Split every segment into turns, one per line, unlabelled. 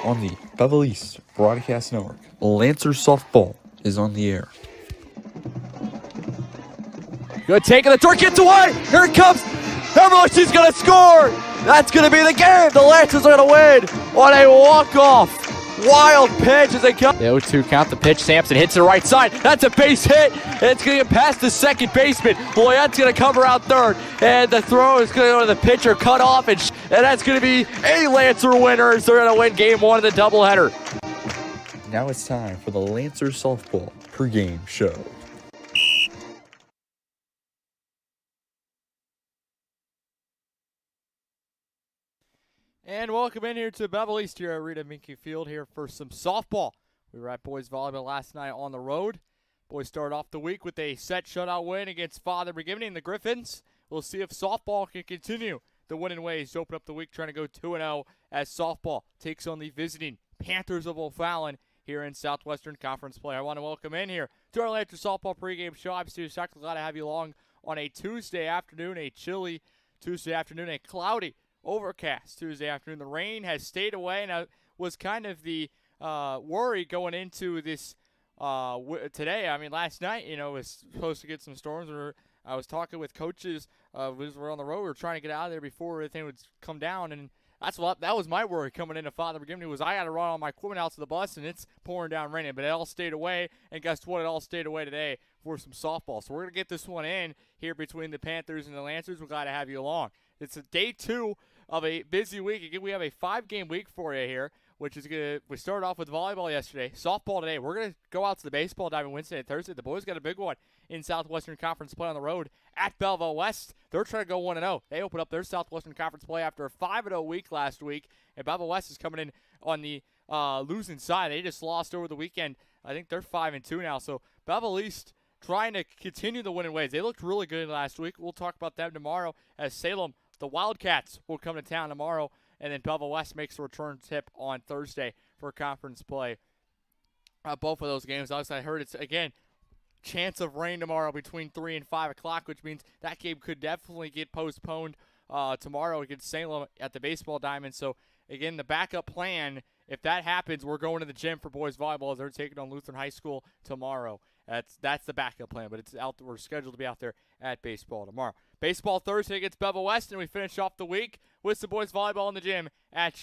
on the Belleville East Broadcast Network. Lancers softball is on the air.
Good take of the door, gets away. Here it comes. Everly's going to score. That's going to be the game. The Lancers are going to win on a walk-off. Wild pitch as they come. The 0-2 count the pitch. Sampson hits the right side. That's a base hit. It's going to get past the second baseman. Boy, that's going to come around third. And the throw is going to go to the pitcher, cut off, and that's going to be a Lancer winner. So they're going to win game one of the doubleheader.
Now it's time for the Lancers softball pregame show.
And welcome in here to Belleville East here at Rita Minky Field here for some softball. We were at boys volleyball last night on the road. Boys started off the week with a set shutout win against Father McGivney and the Griffins. We'll see if softball can continue the winning ways to open up the week, trying to go 2-0 as softball takes on the visiting Panthers of O'Fallon here in Southwestern Conference play. I want to welcome in here to our Lancers softball pregame show. I'm Steve Sackler. Glad to have you along on a Tuesday afternoon, a chilly Tuesday afternoon, a cloudy overcast Tuesday afternoon. The rain has stayed away, and was kind of the worry going into this today. I mean, last night, was supposed to get some storms. I was talking with coaches. We were on the road. We were trying to get out of there before everything would come down, and that was my worry coming into Father McGivney was I got to run all my equipment out to the bus, and it's pouring down raining. But it all stayed away, and guess what? It all stayed away today for some softball. So we're going to get this one in here between the Panthers and the Lancers. We're glad to have you along. It's a day 2 of a busy week. Again, we have a 5-game week for you here, which is we started off with volleyball yesterday, softball today. We're going to go out to the baseball diamond Wednesday and Thursday. The boys got a big one in Southwestern Conference play on the road at Belleville West. They're trying to go 1-0. They opened up their Southwestern Conference play after a 5-0 week last week, and Belleville West is coming in on the losing side. They just lost over the weekend. I think they're 5-2 now. So Belleville East trying to continue the winning ways. They looked really good last week. We'll talk about them tomorrow as Salem, the Wildcats, will come to town tomorrow, and then Belleville West makes a return tip on Thursday for conference play. Both of those games. Obviously, I heard it's, again, chance of rain tomorrow between 3 and 5 o'clock, which means that game could definitely get postponed tomorrow against Salem at the baseball diamond. So, again, the backup plan, if that happens, we're going to the gym for boys volleyball as they're taking on Lutheran High School tomorrow. That's the backup plan, but it's out. We're scheduled to be out there at baseball tomorrow. Baseball Thursday against Belleville West, and we finish off the week with some boys volleyball in the gym as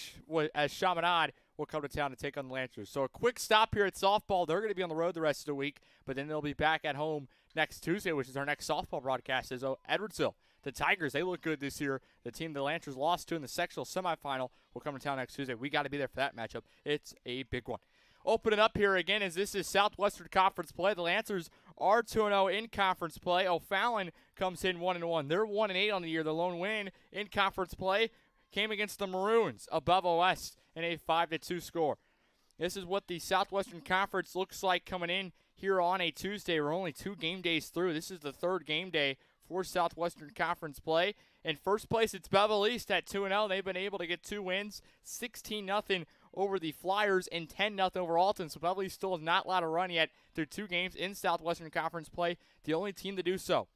Chaminade will come to town to take on the Lancers. So a quick stop here at softball. They're going to be on the road the rest of the week, but then they'll be back at home next Tuesday, which is our next softball broadcast, is Edwardsville. The Tigers, they look good this year. The team the Lancers lost to in the sectional semifinal will come to town next Tuesday. We got to be there for that matchup. It's a big one. Opening up here again as this is Southwestern Conference play. The Lancers are 2-0 in conference play. O'Fallon comes in 1-1. They're 1-8 on the year. The lone win in conference play came against the Maroons of Belleville West in a 5-2 score. This is what the Southwestern Conference looks like coming in here on a Tuesday. We're only 2 game days through. This is the 3rd game day for Southwestern Conference play. In first place, it's Belleville East at 2-0. They've been able to get 2 wins, 16-0 over the Flyers and 10-0 over Alton. So Belleville East still has not allowed a run yet through 2 games in Southwestern Conference play. The only team to do so.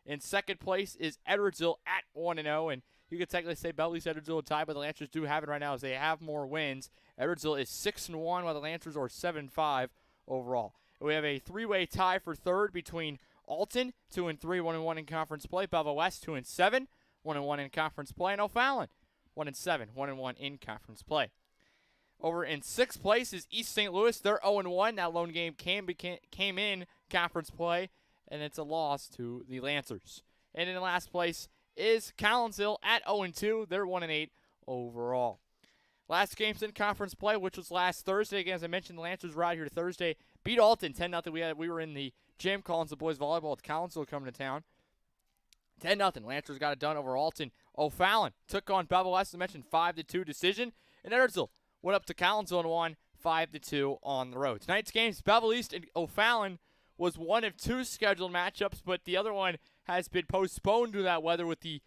In second place is Edwardsville at 1-0. And you could technically say Belleville East, Edwardsville tie, but the Lancers do have it right now as they have more wins. Edwardsville is 6-1 while the Lancers are 7-5 overall. We have a 3-way tie for third between Alton, 2-3, 1-1 in conference play. Belleville West, 2-7, 1-1 in conference play. And O'Fallon, 1-7, 1-1 in conference play. Over in 6th place is East St. Louis. They're 0-1. That lone game came in conference play, and it's a loss to the Lancers. And in last place is Collinsville at 0-2. They're 1-8 overall. Last game's in conference play, which was last Thursday. Again, as I mentioned, the Lancers were out here Thursday. Beat Alton 10-0. We were in the gym calling some boys volleyball with Collinsville coming to town. 10-0. Lancers got it done over Alton. O'Fallon took on Belleville West, as I mentioned, 5-2 decision. And Edwardsville went up to Collinsville and won 5-2 on the road. Tonight's games, Belleville East and O'Fallon was one of 2 scheduled matchups, but the other one has been postponed due to that weather with the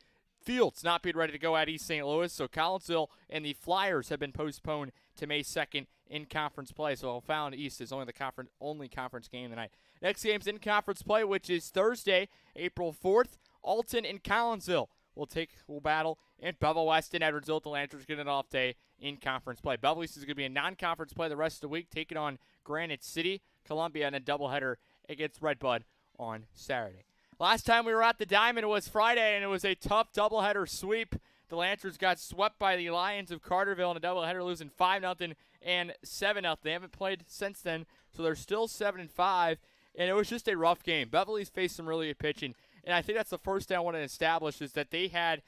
fields not being ready to go at East St. Louis. So Collinsville and the Flyers have been postponed to May 2nd in conference play. So O'Fallon East is only the only conference game tonight. Next game's in conference play, which is Thursday, April 4th. Alton and Collinsville will battle. And Belleville West and Edwardsville, the Lancers get an off day in conference play. Belleville East is going to be a non-conference play the rest of the week, taking on Granite City, Columbia, and a doubleheader against Redbud on Saturday. Last time we were at the Diamond, it was Friday, and it was a tough doubleheader sweep. The Lancers got swept by the Lions of Carterville in a doubleheader, losing 5-0 and 7-0. They haven't played since then, so they're still 7-5, and it was just a rough game. Belleville East faced some really good pitching, and I think that's the first thing I want to establish is that they had,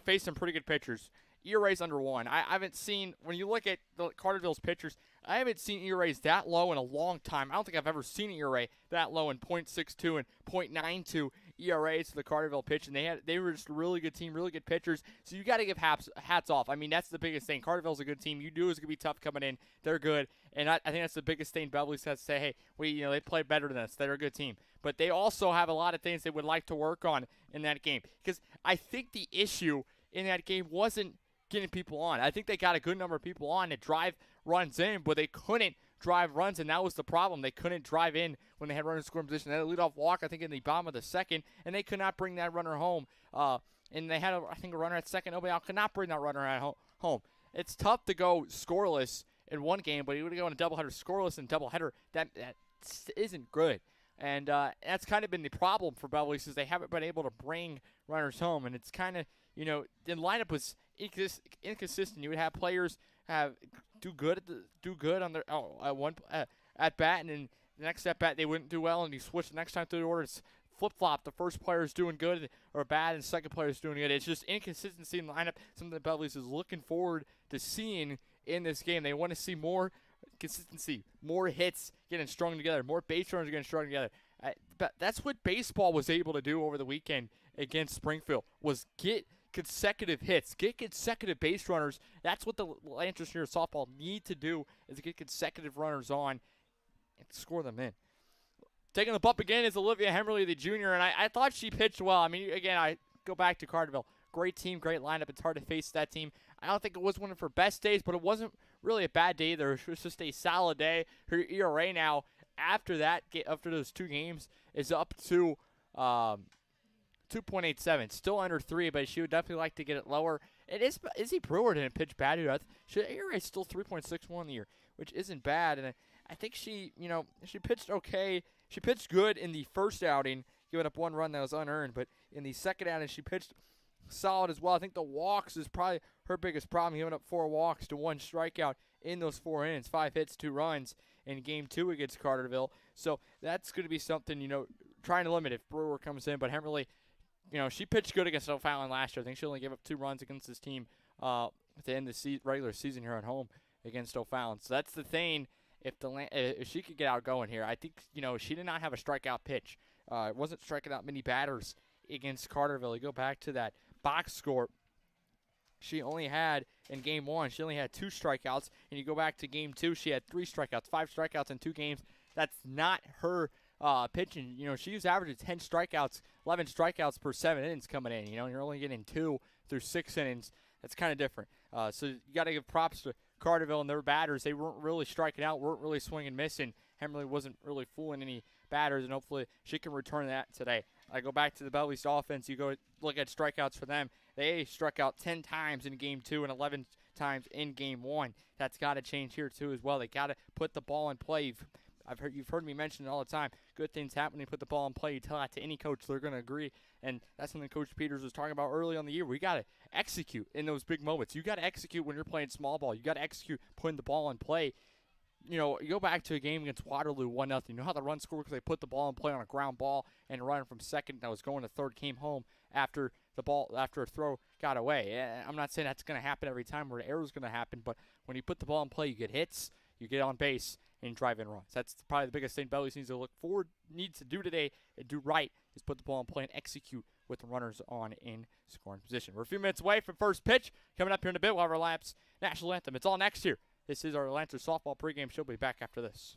faced some pretty good pitchers. ERA's under 1. I haven't seen, when you look at the Carterville's pitchers, I haven't seen ERAs that low in a long time. I don't think I've ever seen an ERA that low in .62 and .92 ERAs to the Carterville pitch, and they were just a really good team, really good pitchers. So you got to give hats off. I mean, that's the biggest thing. Carterville's a good team. You knew it was gonna be tough coming in. They're good, and I think that's the biggest thing. Beverly says, say, hey, they played better than us. They're a good team, but they also have a lot of things they would like to work on in that game, because I think the issue in that game wasn't getting people on. I think they got a good number of people on to drive runs in, but they couldn't drive runs, and that was the problem. They couldn't drive in when they had runners in scoring position. They had a leadoff walk, I think, in the bottom of the second, and they could not bring that runner home. And they had, a runner at second. Nobody else could not bring that runner at home. It's tough to go scoreless in one game, but you would go in a doubleheader scoreless and doubleheader. That isn't good. And that's kind of been the problem for Belleville East, is they haven't been able to bring runners home, and it's kind of, the lineup was inconsistent. You would have players do good on their at bat, and then the next at bat they wouldn't do well, and you switch the next time through the order. It's flip-flop. The first player is doing good or bad, and the second player is doing good. It's just inconsistency in the lineup, something that Belleville East is looking forward to seeing in this game. They want to see more consistency, more hits getting strung together, more base runners getting strung together. But that's what baseball was able to do over the weekend against Springfield, was get consecutive hits, get consecutive base runners. That's what the Lancers here softball need to do, is to get consecutive runners on and score them in. Taking the bump again is Olivia Hemmerly, the junior, and I thought she pitched well. I mean, again, I go back to Carterville. Great team, great lineup. It's hard to face that team. I don't think it was one of her best days, but it wasn't really a bad day either. It was just a solid day. Her ERA now, after those two games, is up to 2.87. Still under 3, but she would definitely like to get it lower. It is Izzy Brewer didn't pitch bad here. Her ERA is still 3.61 in the year, which isn't bad. And I think she pitched okay. She pitched good in the first outing, giving up one run that was unearned. But in the second outing, she pitched solid as well. I think the walks is probably her biggest problem, giving up 4 walks to 1 strikeout in those 4 innings, 5 hits, 2 runs in Game 2 against Carterville. So that's going to be something, trying to limit if Brewer comes in. But Hemmerly, she pitched good against O'Fallon last year. I think she only gave up 2 runs against this team at the end of the regular season here at home against O'Fallon. So that's the thing. If she could get out going here, I think, she did not have a strikeout pitch. It wasn't striking out many batters against Carterville. You go back to that box score. She only had, in Game 1, she only had 2 strikeouts. And you go back to Game 2, she had 3 strikeouts, 5 strikeouts in 2 games. That's not her pitching. She was averaging 10 strikeouts, 11 strikeouts per 7 innings coming in. You're only getting 2 through 6 innings. That's kind of different. So you got to give props to Carterville and their batters. They weren't really striking out, weren't really swinging and missing. Hemmerly wasn't really fooling any batters, and hopefully she can return that today. I go back to the Belleville East offense. You go look at strikeouts for them. They struck out 10 times in Game 2 and 11 times in Game 1. That's got to change here too as well. They got to put the ball in play. You've heard me mention it all the time. Good things happen when you put the ball in play. You tell that to any coach, they're going to agree. And that's something Coach Peters was talking about early on in the year. We got to execute in those big moments. You got to execute when you're playing small ball. You got to execute putting the ball in play. You go back to a game against Waterloo, 1-0. You know how the run scored because they put the ball in play on a ground ball, and running from second that was going to third came home after a throw got away. I'm not saying that's going to happen every time where the error is going to happen, but when you put the ball in play, you get hits, you get on base, and drive in runs. That's probably the biggest thing Belleville needs to do today and do right, is put the ball in play and execute with the runners on in scoring position. We're a few minutes away from first pitch. Coming up here in a bit, we'll have our Laps National Anthem. It's all next year. This is our Lancers softball pregame show. We'll be back after this.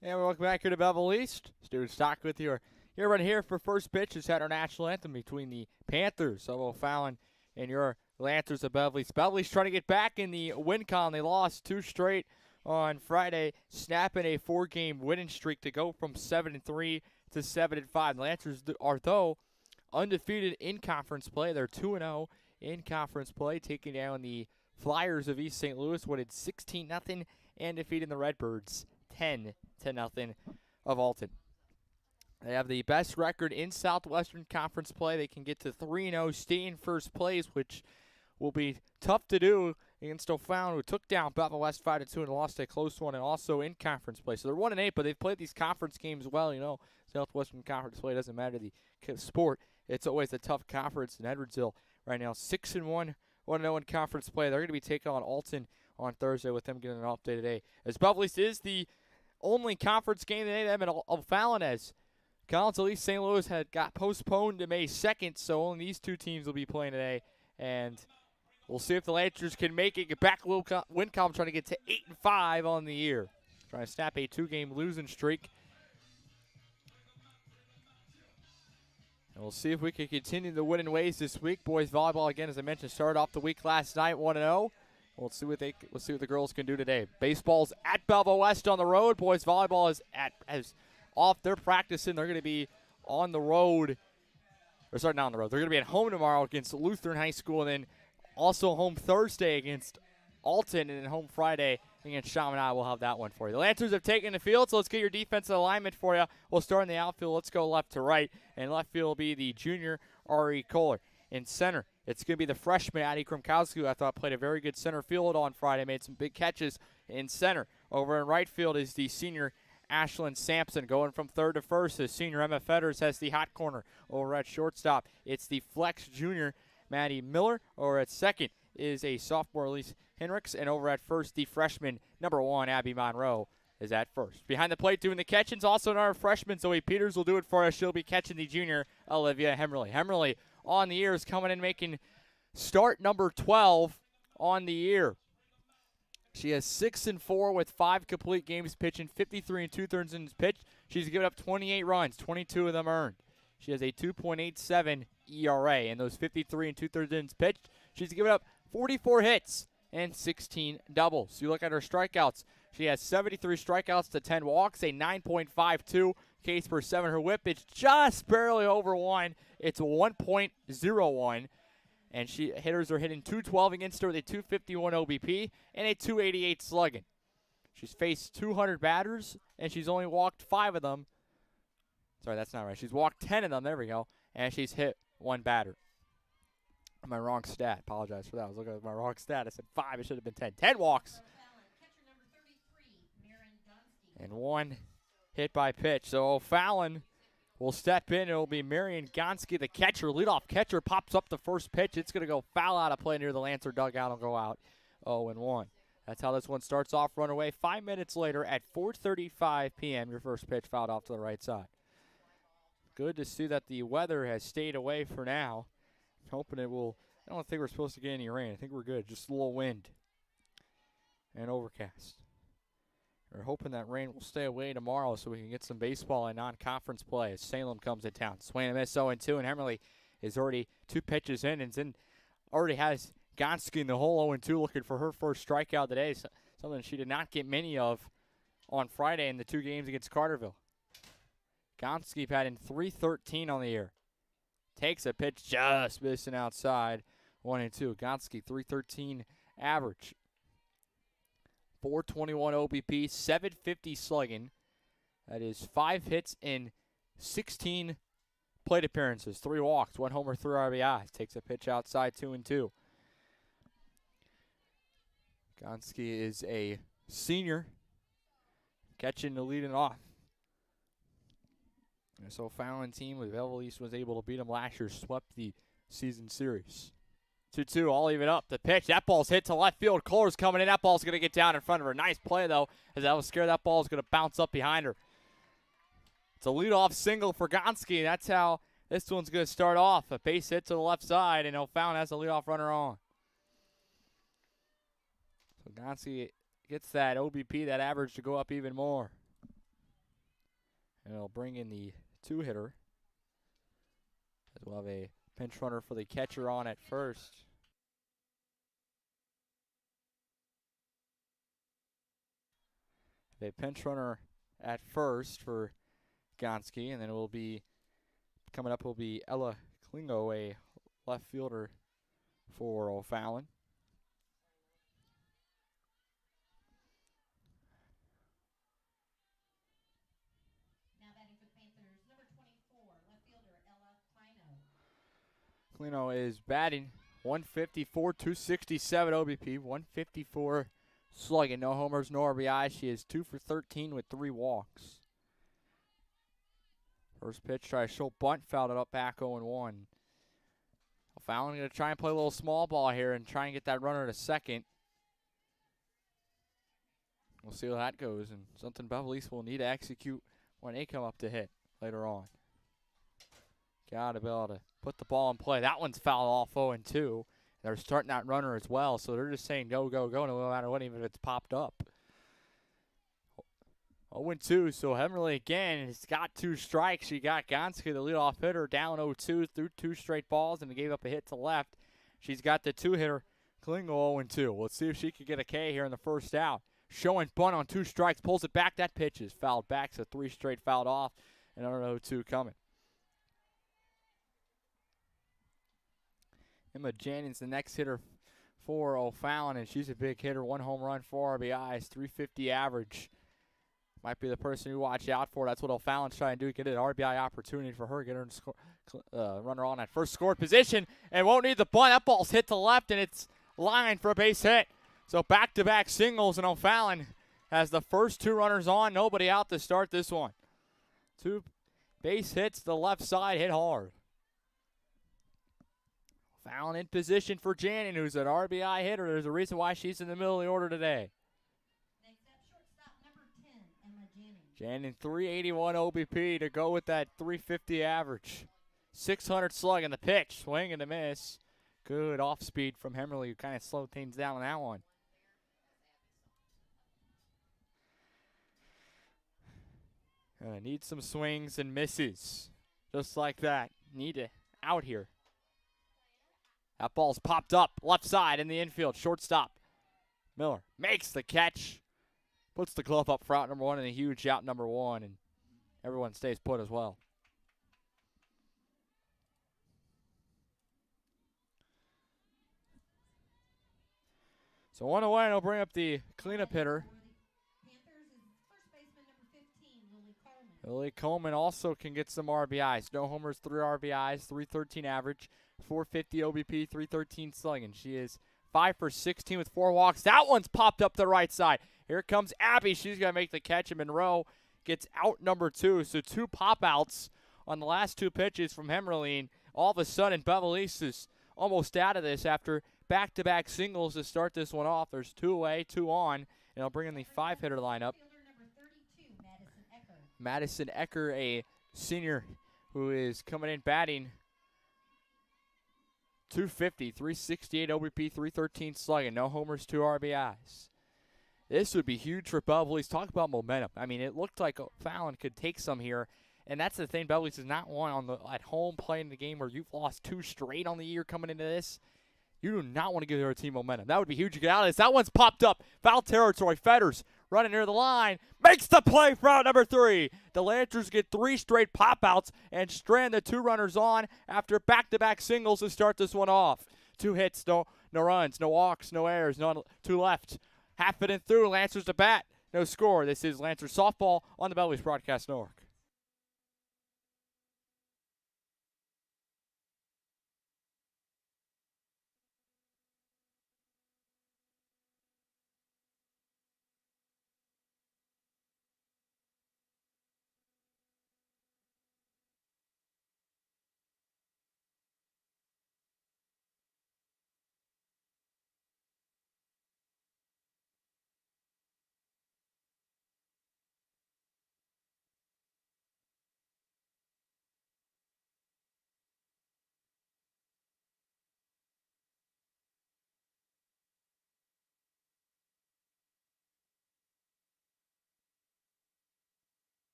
And welcome back here to Belleville East. Stuart Stock with you. You're right here for first pitch. It's had our national anthem between the Panthers of O'Fallon and your Lancers of Belleville East. Belleville East trying to get back in the win column. They lost 2 straight on Friday, snapping a 4-game winning streak to go from 7-3 to 7-5. The Lancers are, though, undefeated in conference play. They're 2-0 in conference play, taking down the Flyers of East St. Louis, winning 16-0 and defeating the Redbirds 10-0 of Alton. They have the best record in Southwestern Conference play. They can get to 3-0, stay in first place, which will be tough to do against O'Fallon, who took down Belleville West 5-2 and lost a close one, and also in conference play. So they're 1-8, but they've played these conference games well. You know, Southwestern Conference play doesn't matter the sport. It's always a tough conference in Edwardsville right now. 6-1, 1-0 in conference play. They're going to be taking on Alton on Thursday with them getting an off day today. As Belleville East is the only conference game today, them and O'Fallon, as Collins East St. Louis got postponed to May 2nd, so only these two teams will be playing today. And we'll see if the Lancers can make it, get back a win column, trying to get to 8-5 on the year. Trying to snap a 2-game losing streak. And we'll see if we can continue the winning ways this week. Boys volleyball, again, as I mentioned, started off the week last night 1-0. We'll see what the girls can do today. Baseball's at Belleville West on the road. Boys volleyball is off. They're practicing. They're going to be on the road. Or starting on the road. They're going to be at home tomorrow against Lutheran High School, and then also home Thursday against Alton, and then home Friday against Chaminade. We'll have that one for you. The Lancers have taken the field, so let's get your defensive alignment for you. We'll start in the outfield. Let's go left to right, and left field will be the junior Ari Kohler. In center, it's going to be the freshman Addie Krumkowski, who I thought played a very good center field on Friday, made some big catches in center. Over in right field is the senior Ashlyn Sampson. Going from third to first, the senior Emma Fetters has the hot corner. Over at shortstop, it's the flex junior Maddie Miller. Over at second is a sophomore Elise Henricks. And over at first, the freshman number 1 Abby Monroe is at first. Behind the plate doing the catchings, also another freshman, Zoe Peters, will do it for us. She'll be catching the junior Olivia Hemmerly. Hemmerly on the year is coming in, making start number 12 on the year. She has 6-4 with 5 complete games pitching, 53 2/3 innings pitched. She's given up 28 runs, 22 of them earned. She has a 2.87 ERA, and those 53 2/3 innings pitched, she's given up 44 hits and 16 doubles. You look at her strikeouts. She has 73 strikeouts to 10 walks, a 9.52 Ks per 7. Her whip is just barely over 1. It's a 1.01. And hitters are hitting 212 against her with a 251 OBP and a 288 slugging. She's faced 200 batters, and she's only walked 5 of them. Sorry, that's not right. She's walked 10 of them. There we go. And she's hit 1 batter. My wrong stat. Apologize for that. I was looking at my wrong stat. I said 5. It should have been 10. 10 walks. And 1 hit by pitch. So O'Fallon will step in. It will be Marion Gonski, the catcher. Leadoff catcher pops up the first pitch. It's going to go foul out of play near the Lancer dugout and go out 0-1. That's how this one starts off. Run away 5 minutes later at 4:35 p.m. Your first pitch fouled off to the right side. Good to see that the weather has stayed away for now. I'm hoping it will. I don't think we're supposed to get any rain. I think we're good. Just a little wind and overcast. We're hoping that rain will stay away tomorrow so we can get some baseball and non-conference play as Salem comes to town. Swing and miss 0-2, and Hemmerly is already 2 pitches in and then already has Gonski in the hole 0-2 looking for her first strikeout today, something she did not get many of on Friday in the 2 games against Carterville. Gonski batting .313 on the year. Takes a pitch just missing outside 1-2. Gonski .313 average. 421 OBP, 750 slugging. That is 5 hits in 16 plate appearances, 3 walks, 1 homer, 3 RBIs. Takes a pitch outside 2-2. Gonski is a senior, catching the leading off. This O'Fallon team with Belleville East was able to beat them last year, swept the season series. 2-2, all even up. The pitch, that ball's hit to left field. Kohler's coming in. That ball's going to get down in front of her. Nice play, though, as I was scared that ball is going to bounce up behind her. It's a leadoff single for Gonski. That's how this one's going to start off. A base hit to the left side, and O'Fallon has a leadoff runner on. So Gonski gets that OBP, that average, to go up even more. And it'll bring in the two-hitter. As we'll have a pinch runner for the catcher on at first. A pinch runner at first for Gonski, and then it will be coming up will be Ella Klingo, a left fielder for O'Fallon.
Now batting for the Panthers, number 24, left fielder Ella Klino.
Klino is batting 154, 267 OBP, 154 slugging, no homers, no RBI. She is 2 for 13 with 3 walks. First pitch, try to show bunt, fouled it up back 0-1. O'Fallon going to try and play a little small ball here and try and get that runner to second. We'll see how that goes, and something Belleville East will need to execute when they come up to hit later on. Got to be able to put the ball in play. That one's fouled off 0-2. They're starting that runner as well, so they're just saying go, go, go, no matter what, even if it's popped up. 0-2, so Hemmerly again has got 2 strikes. She got Gonski, the leadoff hitter, down 0-2, threw 2 straight balls and gave up a hit to left. She's got the two-hitter, Klingo, 0-2. Let's see if she can get a K here in the first out. Showing bunt on 2 strikes, pulls it back. That pitch is fouled back, so 3 straight fouled off, and another 0-2 coming. Emma Janning's the next hitter for O'Fallon, and she's a big hitter. 1 home run, 4 RBIs, 350 average. Might be the person you watch out for. That's what O'Fallon's trying to do. Get an RBI opportunity for her. Get her in runner on that first scored position. And won't need the bunt. That ball's hit to left, and it's lined for a base hit. So back-to-back singles, and O'Fallon has the first 2 runners on. Nobody out to start this one. 2 base hits to the left side. Hit hard. O'Fallon in position for Janning, who's an RBI hitter. There's a reason why she's in the middle of the order today. Janning 381 OBP to go with that 350 average. 600 slug in the pitch. Swing and a miss. Good off speed from Hemmerly, who kind of slowed things down on that one. Need some swings and misses. Just like that. Need to out here. That ball's popped up. Left side in the infield. Shortstop. Miller makes the catch. Puts the glove up for out number 1 and a huge out number 1, and everyone stays put as well. So 1 away, and I'll bring up the cleanup hitter.
Panthers is first baseman number 15, Lily Coleman.
Lily Coleman also can get some RBIs. No homers, 3 RBIs, 313 average, 450 OBP, 313 slugging. She is 5 for 16 with 4 walks. That one's popped up the right side. Here comes Abby. She's going to make the catch, and Monroe gets out number 2. So 2 pop-outs on the last 2 pitches from Hemmerly. All of a sudden, Belleville East is almost out of this after back-to-back singles to start this one off. There's 2 away, 2 on, and I'll bring in the 5-hitter lineup.
Number 32, Madison Ecker.
Madison Ecker, a senior who is coming in batting 250, 368 OBP, 313 slugging. No homers, 2 RBIs. This would be huge for Belleville East. Talk about momentum. I mean, it looked like O'Fallon could take some here, and that's the thing. Belleville East is not one at home playing the game where you've lost 2 straight on the year coming into this. You do not want to give their team momentum. That would be huge to get out of this. That one's popped up. Foul territory. Fetters running near the line. Makes the play for out number 3. The Lancers get 3 straight pop-outs and strand the 2 runners on after back-to-back singles to start this one off. 2 hits, no runs, no walks, no errors, 2 left. Half it and through. Lancers to bat. No score. This is Lancers softball on the Belleville East Broadcast Network.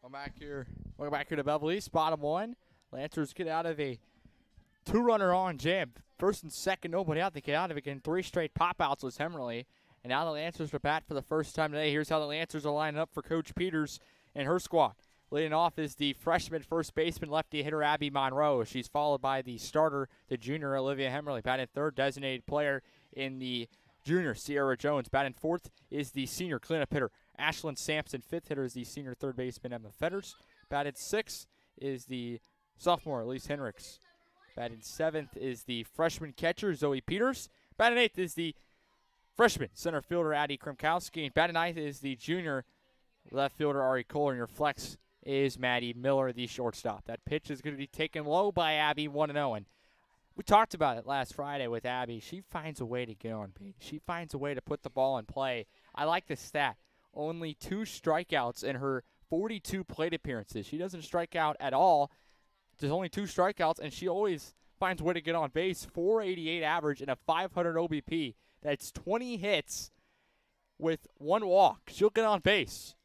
Welcome back here to Belleville East. Bottom one. Lancers get out of a two-runner on jam. First and second, nobody out. They get out of it. Getting 3 straight pop-outs was Hemmerly. And now the Lancers are bat for the first time today. Here's how the Lancers are lining up for Coach Peters and her squad. Leading off is the freshman first baseman lefty hitter Abby Monroe. She's followed by the starter, the junior Olivia Hemmerly. Batting third, designated player in the junior Sierra Jones. Batting fourth is the senior cleanup hitter Ashlyn Sampson. Fifth hitter is the senior third baseman Emma Fetters. Batted sixth is the sophomore Elise Henricks. Batting seventh is the freshman catcher Zoe Peters. Batting eighth is the freshman center fielder Addie Krimkowski. And batting ninth is the junior left fielder Ari Kohler. And your flex is Maddie Miller, the shortstop. That pitch is going to be taken low by Abby, 1-0. And we talked about it last Friday with Abby. She finds a way to get on base. She finds a way to put the ball in play. I like the stat. Only 2 strikeouts in her 42 plate appearances. She doesn't strike out at all. There's only 2 strikeouts, and she always finds a way to get on base. 488 average and a 500 OBP. That's 20 hits with 1 walk. She'll get on base.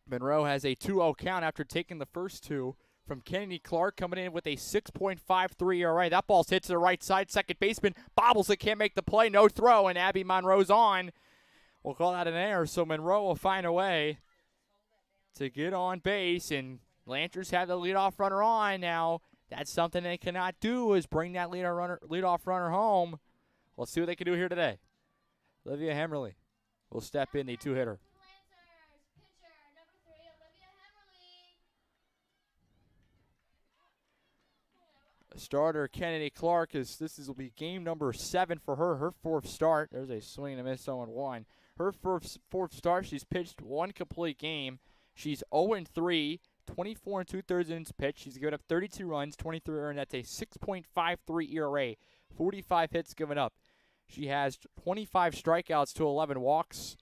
Monroe has a 2-0 count after taking the first 2 from Kennedy Clark, coming in with a 6.53 ERA. That ball's hit to the right side. Second baseman bobbles it, can't make the play. No throw, and Abby Monroe's on. We'll call that an error, so Monroe will find a way to get on base, and Lancers have the leadoff runner on now. That's something they cannot do, is bring that leadoff runner home. Let's see what they can do here today. Olivia Hemmerly will step in, the 2-hitter. Starter Kennedy Clark will be game number 7 for her. Her 4th start. There's a swing and a miss, 0-1. Her fourth start, she's pitched 1 complete game. She's 0-3, 24 2/3 innings pitched. She's given up 32 runs, 23 earned. That's a 6.53 ERA, 45 hits given up. She has 25 strikeouts to 11 walks.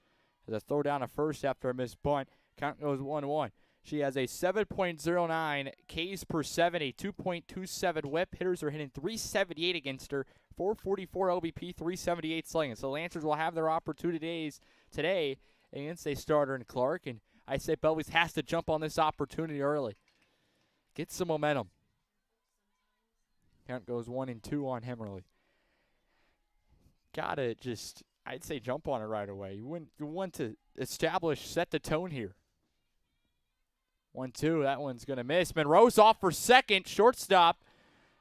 As a throw down to first after a missed bunt. Count goes 1-1. She has a 7.09 Ks per 7, a 2.27 whip. Hitters are hitting 378 against her, 444 OBP, 378 slugging. So Lancers will have their opportunities today against a starter in Clark. And I say Belvis has to jump on this opportunity early. Get some momentum. Count goes 1-2 on Hemmerly. Gotta just, I'd say jump on it right away. You want to set the tone here. 1-2, that one's going to miss. Monroe's off for second, shortstop.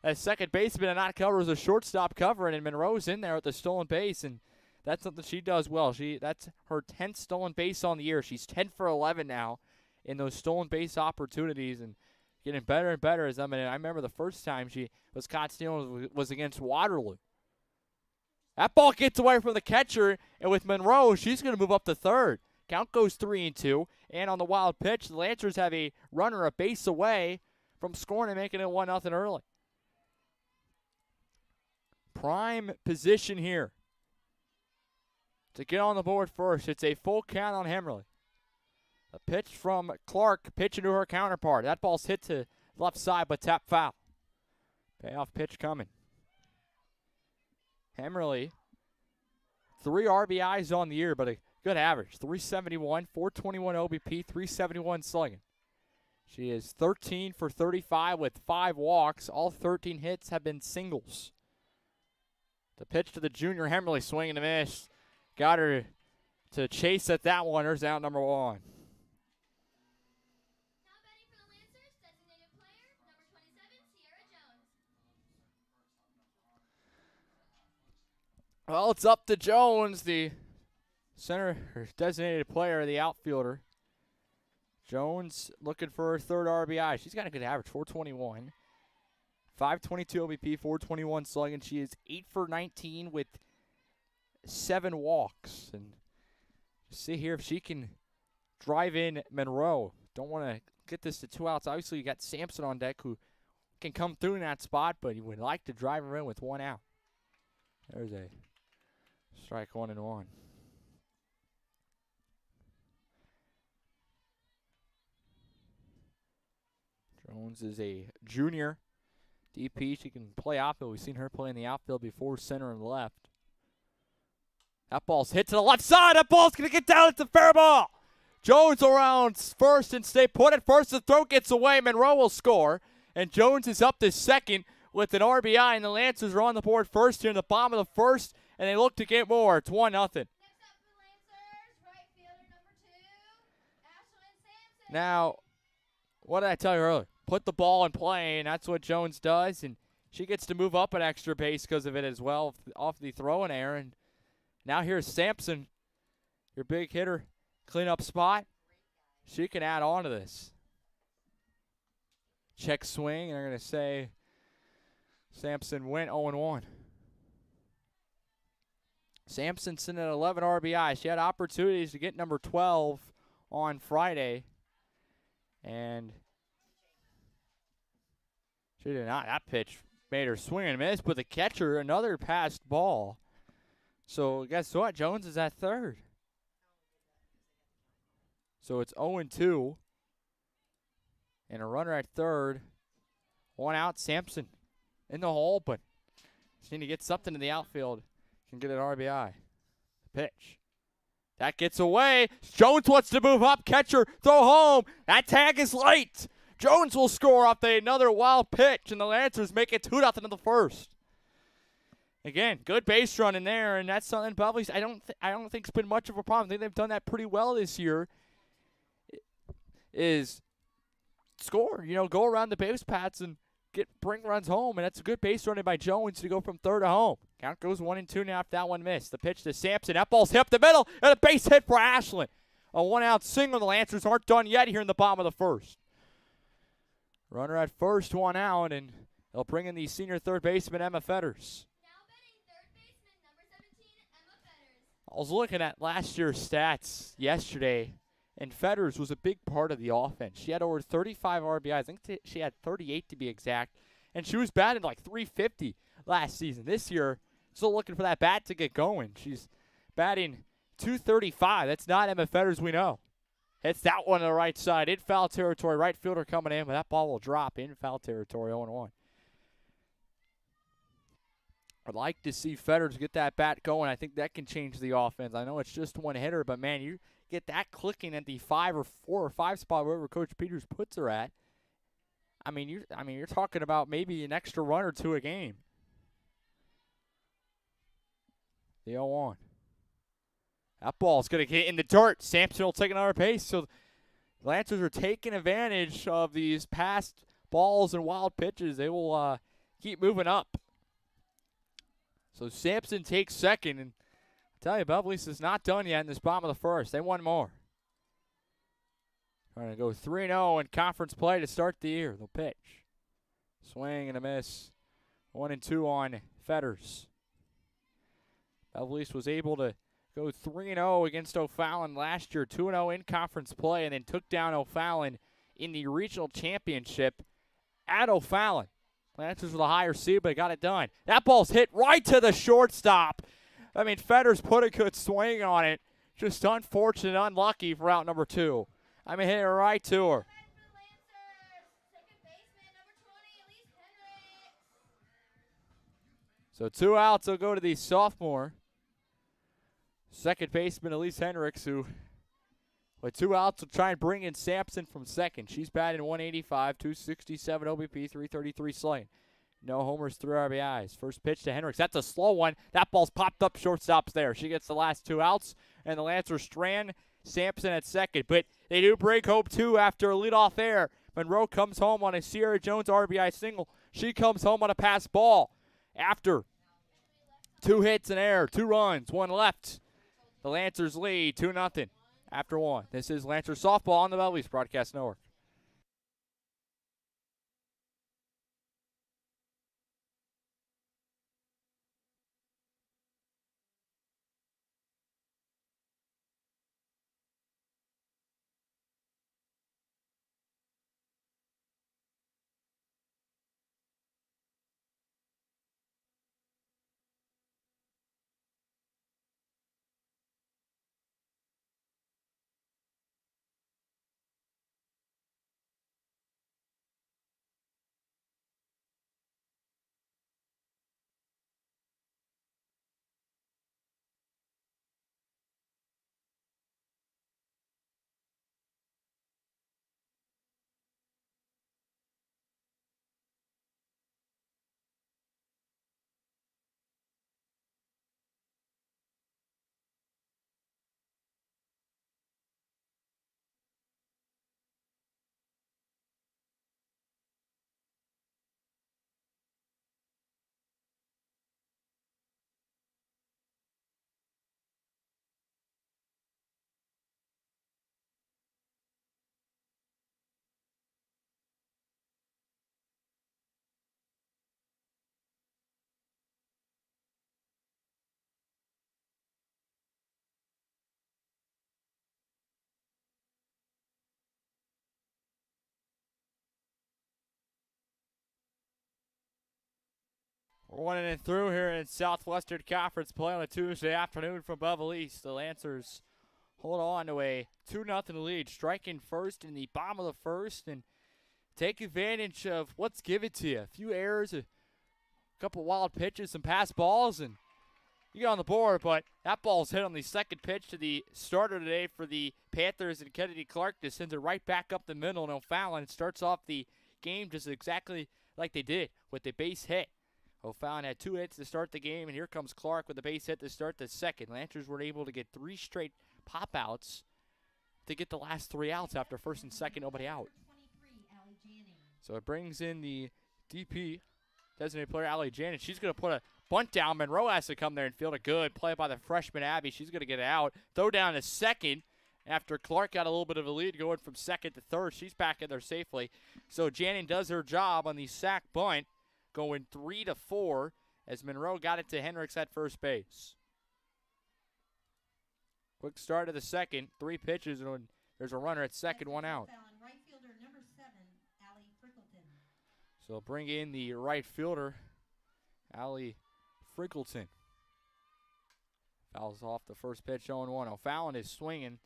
As second baseman and not cover as a shortstop covering, and Monroe's in there at the stolen base, and that's something she does well. That's her 10th stolen base on the year. She's 10 for 11 now in those stolen base opportunities, and getting better and better. I remember the first time she was caught stealing was against Waterloo. That ball gets away from the catcher, and with Monroe, she's going to move up to third. Count goes 3-2, and on the wild pitch, the Lancers have a runner a base away from scoring and making it 1-0 early. Prime position here to get on the board first. It's a full count on Hemmerly. A pitch from Clark, pitching to her counterpart. That ball's hit to left side, but tap foul. Payoff pitch coming. Hemmerly, 3 RBIs on the year, but a good average. 371, 421 OBP, 371 slugging. She is 13 for 35 with 5 walks. All 13 hits have been singles. The pitch to the junior Hemmerly, swing and a miss. Got her to chase at that one. There's out number 1.
Now batting for the Lancers, designated player, number 27, Sierra Jones.
Well, it's up to Jones, the center or designated player, the outfielder. Jones looking for her 3rd RBI. She's got a good average, 421. 522 OBP, 421 slugging. She is 8 for 19 with 7 walks. And see here if she can drive in Monroe. Don't want to get this to 2 outs. Obviously, you got Sampson on deck who can come through in that spot, but he would like to drive her in with 1 out. There's a strike 1-1. Jones is a junior DP. She can play outfield. We've seen her play in the outfield before, center and left. That ball's hit to the left side. That ball's going to get down. It's a fair ball. Jones around first and stay put at first. The throw gets away. Monroe will score. And Jones is up to second with an RBI. And the Lancers are on the board first here in the bottom of the first. And they look to get more. It's 1-0.
Next up for Lancers, right fielder number 2, Ashlyn Sampson.
Now, what did I tell you earlier? Put the ball in play, and that's what Jones does. And she gets to move up an extra base because of it as well, off the throwing error. And now here's Sampson, your big hitter, cleanup spot. She can add on to this. Check swing, and they're going to say Sampson went 0-1. Sampson sitting at 11 RBI. She had opportunities to get number 12 on Friday, and she did not. That pitch made her swing and miss, but the catcher, another passed ball. So guess what? Jones is at third. So it's 0-2. And a runner at third. 1 out. Sampson in the hole, but just need to get something in the outfield. Can get an RBI. The pitch. That gets away. Jones wants to move up. Catcher, throw home. That tag is late. Jones will score off another wild pitch, and the Lancers make it 2-0 in the first. Again, good base run in there, and that's something probably I don't think's been much of a problem. I think they've done that pretty well this year. Is score, go around the base paths and bring runs home, and that's a good base running by Jones to go from third to home. Count goes 1-2 now after that one missed. The pitch to Sampson. That ball's hit up the middle, and a base hit for Ashlyn. A 1-out single. The Lancers aren't done yet here in the bottom of the first. Runner at first, 1 out, and they'll bring in the senior third baseman, Emma Fetters.
Now betting third baseman number 17, Emma Fetters.
I was looking at last year's stats yesterday, and Fetters was a big part of the offense. She had over 35 RBIs. I think she had 38 to be exact, and she was batting like 350 last season. This year, still looking for that bat to get going. She's batting 235. That's not Emma Fetters we know. Hits that one to the right side. In foul territory. Right fielder coming in, but that ball will drop in foul territory 0-1. I'd like to see Fetters get that bat going. I think that can change the offense. I know it's just one hitter, but, man, you get that clicking at the 4 or 5 spot, wherever Coach Peters puts her at. You're talking about maybe an extra run or two a game. The 0-1. That ball's going to get in the dirt. Sampson will take another base. So the Lancers are taking advantage of these past balls and wild pitches. They will keep moving up. So Sampson takes second. And I tell you, Belleville is not done yet in this bottom of the first. They want more. Trying to go 3-0 in conference play to start the year. They'll pitch. Swing and a miss. 1-2 on Fetters. Belleville was able to go 3-0 against O'Fallon last year, 2-0 in conference play, and then took down O'Fallon in the regional championship at O'Fallon. Lancers with a higher seed, but got it done. That ball's hit right to the shortstop. Fetters put a good swing on it. Just unfortunate, unlucky for out number 2. Hit it right to her.
Back for the Lancers, second baseman number 20, Elise Hendricks.
So 2 outs will go to the sophomore. Second baseman Elise Hendricks, who with 2 outs will try and bring in Sampson from second. She's batting 185, 267 OBP, 333 slugging. No homers, 3 RBIs. First pitch to Hendricks. That's a slow one. That ball's popped up, shortstop's there. She gets the last 2 outs, and the Lancers strand Sampson at second. But they do break hope, too, after a leadoff error. Monroe comes home on a Sierra Jones RBI single. She comes home on a pass ball after 2 hits and error, 2 runs, 1 left. The Lancers lead 2-0 after 1. This is Lancers softball on the Belleville Broadcast Network. Running and through here in Southwestern Conference play on a Tuesday afternoon from Belleville East. The Lancers hold on to a 2-0 lead, striking first in the bottom of the first and take advantage of what's given to you. A few errors, a couple wild pitches, some pass balls, and you get on the board, but that ball's hit on the second pitch to the starter today for the Panthers, and Kennedy Clark just sends it right back up the middle, and O'Fallon starts off the game just exactly like they did with the base hit. O'Fallon had 2 hits to start the game, and here comes Clark with the base hit to start the second. Lancers were able to get 3 straight pop-outs to get the last 3 outs after first and second, nobody out. So it brings in the DP, designated player, Allie Janet. She's going to put a bunt down. Monroe has to come there and field a good play by the freshman Abby. She's going to get it out. Throw down to second after Clark got a little bit of a lead going from second to third. She's back in there safely. So Janin does her job on the sack bunt, going 3-4 as Monroe got it to Hendricks at first base. Quick start of the second. 3 pitches, and there's a runner at second, 1 out.
Right fielder number 7, Allie Frickleton.
So bring in the right fielder, Allie Frickleton. Fouls off the first pitch, 0-1. O'Fallon is swinging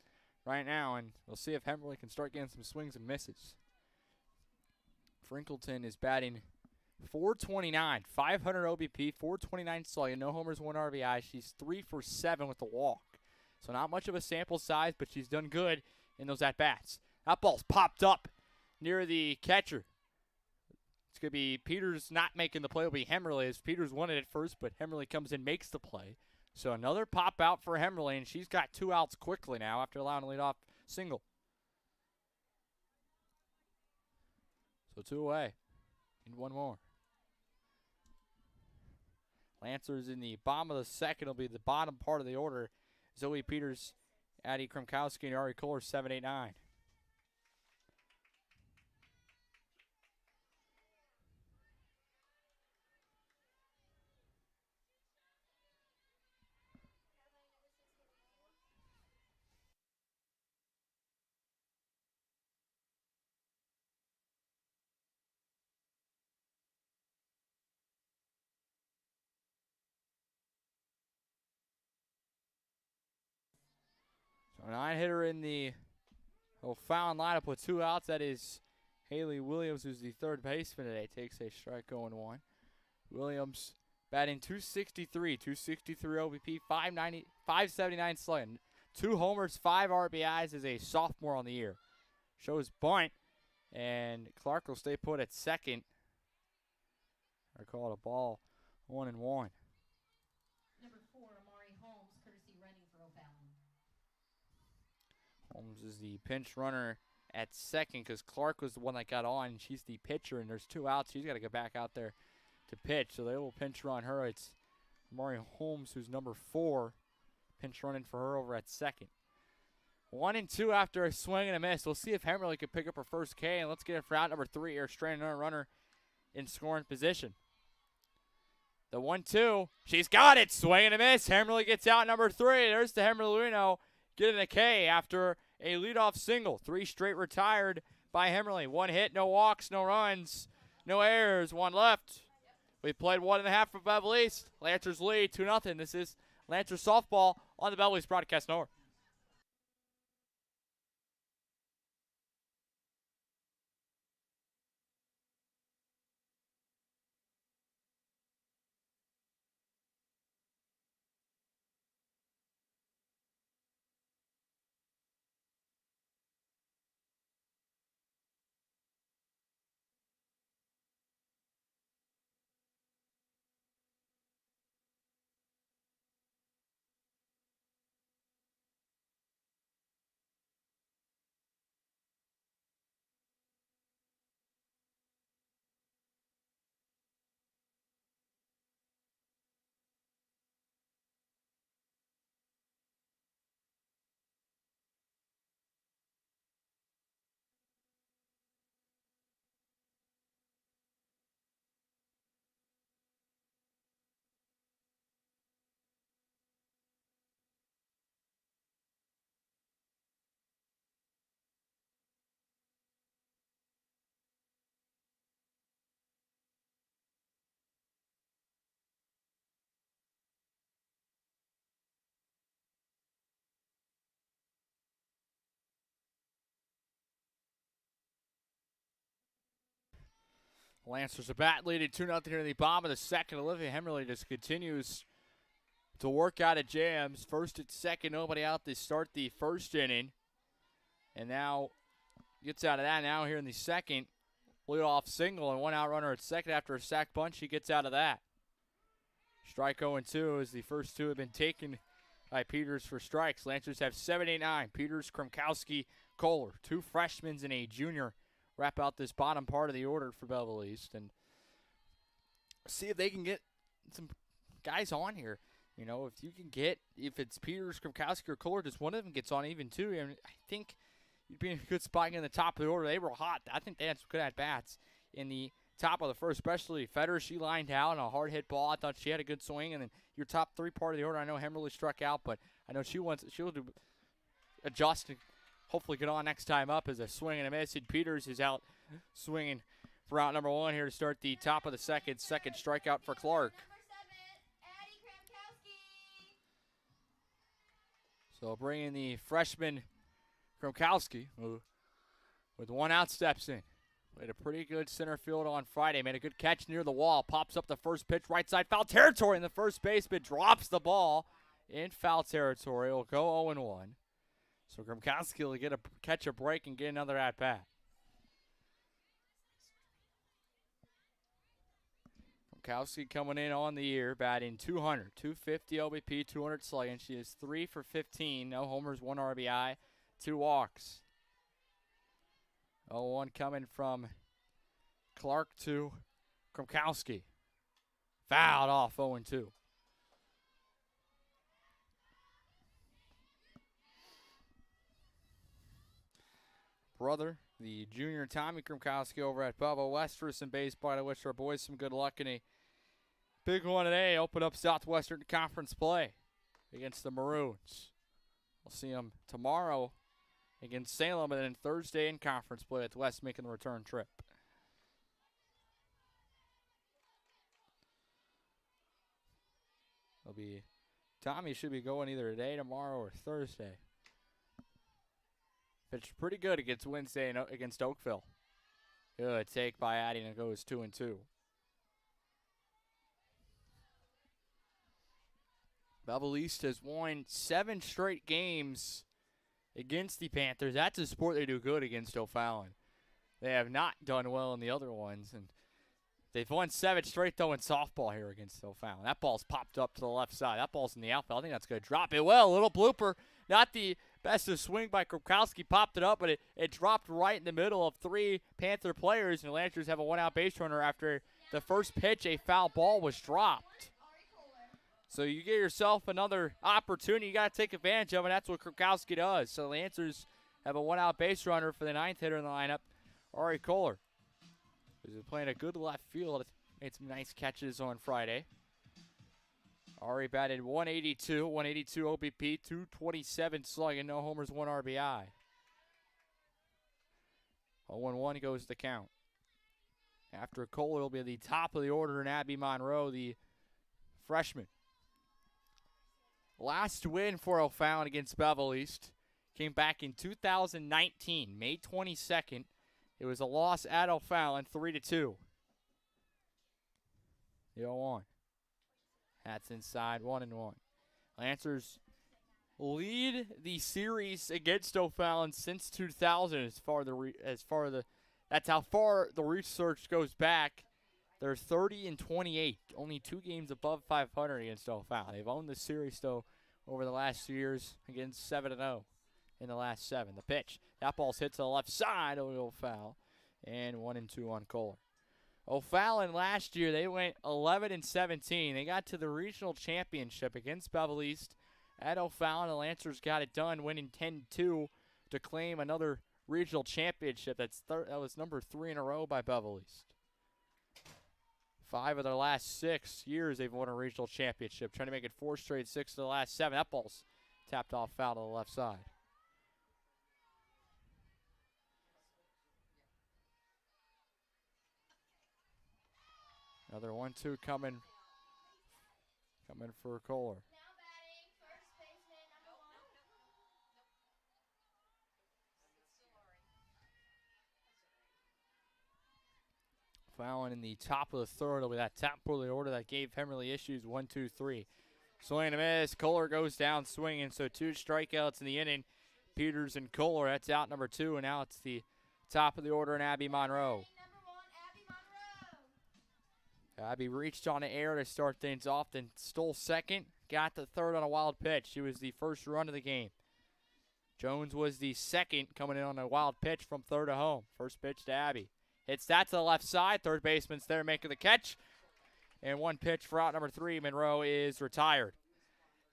right now, and we'll see if Hemmerly can start getting some swings and misses. Frickleton is batting .429, 500 OBP, .429 slugging, no homers, 1 RBI. She's 3 for 7 with the walk. So not much of a sample size, but she's done good in those at-bats. That ball's popped up near the catcher. It's going to be Peters not making the play. It'll be Hemmerly as Peters won it at first, but Hemmerly comes in, makes the play. So another pop out for Hemmerly, and she's got 2 outs quickly now after allowing a leadoff single. So 2 away. Need 1 more. Lancers in the bottom of the second will be the bottom part of the order. Zoe Peters, Addie Kromkowski, and Ari Kohler, 7, 8, 9. So a 9-hitter in the O'Fallon lineup with 2 outs. That is Haley Williams, who's the third baseman today. Takes a strike, 0-1. Williams batting .263, .263 OBP, .579 slugging. 2 homers, 5 RBIs as a sophomore on the year. Shows bunt, and Clark will stay put at second. I call it a ball, 1-1.
Number 4, Amari Holmes, courtesy running for O'Fallon.
Holmes is the pinch runner at second because Clark was the one that got on. She's the pitcher, and there's 2 outs. She's got to go back out there to pitch, so they will pinch run her. It's Amari Holmes, who's number 4, pinch running for her over at second. 1-2 after a swing and a miss. We'll see if Hemmerly can pick up her first K, and let's get it for out number 3 here, straining another runner in scoring position. The 1-2, she's got it, swing and a miss. Hemmerly gets out number 3. There's the Hemmerly getting a K after a leadoff single. 3 straight retired by Hemmerly. 1 hit, no walks, no runs, no errors, 1 left. We played 1.5 for Belleville East. Lancers lead 2-0. This is Lancers softball on the Belleville East Broadcast Network. Lancers are bat leading 2-0 here in the bottom of the second. Olivia Hemmerly just continues to work out of jams. First and second, nobody out to start the first inning. And now gets out of that now here in the second. Leadoff single and 1 out runner at second after a sac bunt. She gets out of that. Strike 0-2 as the first 2 have been taken by Peters for strikes. Lancers have 7-8-9. Peters, Kromkowski, Kohler. 2 freshmen and a junior wrap out this bottom part of the order for Belleville East. And see if they can get some guys on here. You know, if it's Peters, Kromkowski, or Kohler, just one of them gets on even 2. I mean, I think you'd be in a good spot in the top of the order. They were hot. I think they had some good at-bats in the top of the first, especially Federer. She lined out on a hard hit ball. I thought she had a good swing. And then your top 3 part of the order, I know Hemmerly struck out, but I know she'll adjust and hopefully get on next time up as a swing and a miss. And Peters is out swinging for out number 1 here to start the top of the second. Second strikeout for Clark. So bringing the freshman Kromkowski, who with 1 out steps in. Played a pretty good center field on Friday. Made a good catch near the wall. Pops up the first pitch, right side foul territory, and the first baseman drops the ball in foul territory. It'll go 0-1. So Kromkowski will catch a break and get another at-bat. Kromkowski coming in on the year, batting 200, 250 OBP, 200 slugging. She is 3 for 15, no homers, 1 RBI, 2 walks. 0-1 coming from Clark to Kromkowski. Fouled off 0-2. Brother, the junior Tommy Kromkowski over at Bubba Westerson baseball. I wish our boys some good luck in a big one today. Open up Southwestern Conference play against the Maroons. We'll see them tomorrow against Salem, and then Thursday in conference play with West making the return trip. Tommy should be going either today, tomorrow, or Thursday. Pitched pretty good against Wednesday against Oakville. Good take by Addie, and it goes 2-2. Belleville East has won 7 straight games against the Panthers. That's a sport they do good against O'Fallon. They have not done well in the other ones, and they've won 7 straight, though, in softball here against O'Fallon. That ball's popped up to the left side. That ball's in the outfield. I think that's going to drop it well. A little blooper. Not the best of swing by Kromkowski. Popped it up, but it dropped right in the middle of 3 Panther players, and the Lancers have a 1-out base runner after the first pitch. A foul ball was dropped. So you get yourself another opportunity. You got to take advantage of it. That's what Kromkowski does. So the Lancers have a 1-out base runner for the 9th hitter in the lineup, Ari Kohler. He's playing a good left field. Made some nice catches on Friday. Ari batted 182 OBP, 227 slugging, no homers, 1 RBI. 0-1 goes the count. After Kohler will be at the top of the order, and Abby Monroe, the freshman. Last win for O'Fallon against Belleville East came back in 2019, May 22nd. It was a loss at O'Fallon, 3-2. The 0-1. That's inside, 1-1. Lancers lead the series against O'Fallon since 2000. That's how far the research goes back. They're 30-28, only 2 games above 500 against O'Fallon. They've owned the series, though, over the last 2 years against 7-0 in the last 7. The pitch, that ball's hit to the left side of O'Fallon, and 1-2 on Kohler. O'Fallon last year, they went 11-17. They got to the regional championship against Belleville East at O'Fallon. The Lancers got it done, winning 10-2 to claim another regional championship. That was number 3 in a row by Belleville East. 5 of their last 6 years, they've won a regional championship. Trying to make it 4 straight, 6 of the last 7. That ball's tapped off foul to the left side. Another 1-2 coming for Kohler.
Now batting, first baseman, number 1.
Fouling in the top of the third. It'll be that top part of the order that gave Hemmerly issues. 1, 2, 3. Swing and a miss. Kohler goes down swinging. So 2 strikeouts in the inning. Peters and Kohler. That's out number 2. And now it's the top of the order in Abby Monroe.
Number 1, Abby Monroe.
Abby reached on the air to start things off, then stole second. Got the third on a wild pitch. She was the first run of the game. Jones was the second coming in on a wild pitch from third to home. First pitch to Abby. Hits that to the left side. Third baseman's there making the catch. And 1 pitch for out number 3. Monroe is retired.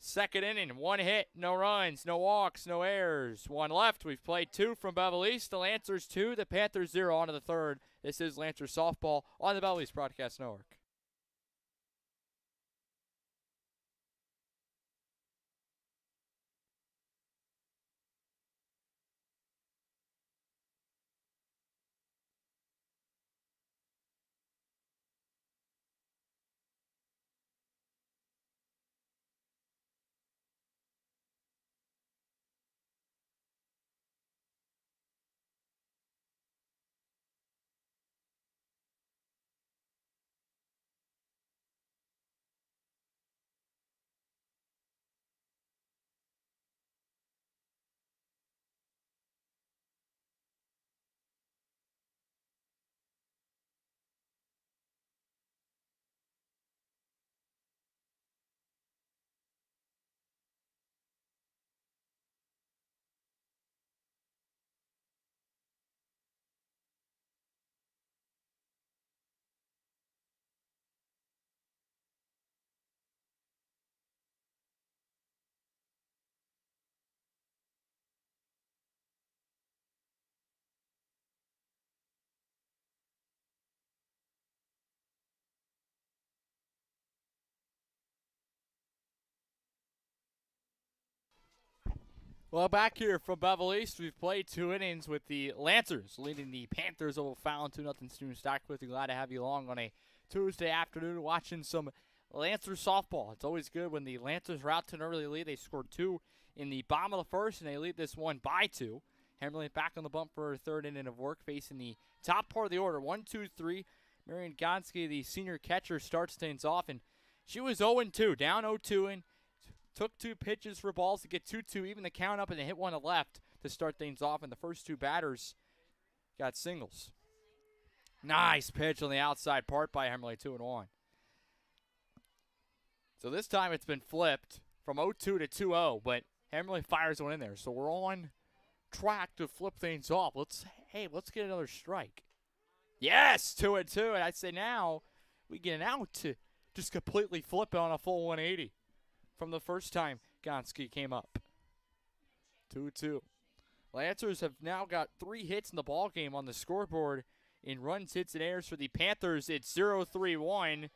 Second inning, 1 hit, no runs, no walks, no errors. 1 left. We've played 2 from Belleville East. The Lancers 2, the Panthers 0 on to the third. This is Lancers softball on the Belleville East Broadcast Network. Well, back here from Belleville East, we've played 2 innings with the Lancers leading the Panthers over Fallon 2-0 student Stockcliff. Glad to have you along on a Tuesday afternoon watching some Lancers softball. It's always good when the Lancers are out to an early lead. They scored 2 in the bottom of the first, and they lead this one by 2. Hemmerly back on the bump for her third inning of work, facing the top part of the order. 1, 2, 3. Marion Gonski, the senior catcher, starts things off, and she was 0-2, down 0-2 in. Took 2 pitches for balls to get 2-2, even the count up, and then hit 1 to left to start things off. And the first 2 batters got singles. Nice pitch on the outside part by Hemmerly, 2-1. So this time it's been flipped from 0-2 to 2-0, but Hemmerly fires one in there. So we're on track to flip things off. Let's get another strike. Yes, 2-2. And I'd say now we get an out to just completely flip it on a full 180. From the first time Gonski came up. 2-2. Lancers have now got 3 hits in the ball game on the scoreboard in runs, hits, and errors for the Panthers. It's 0-3-1.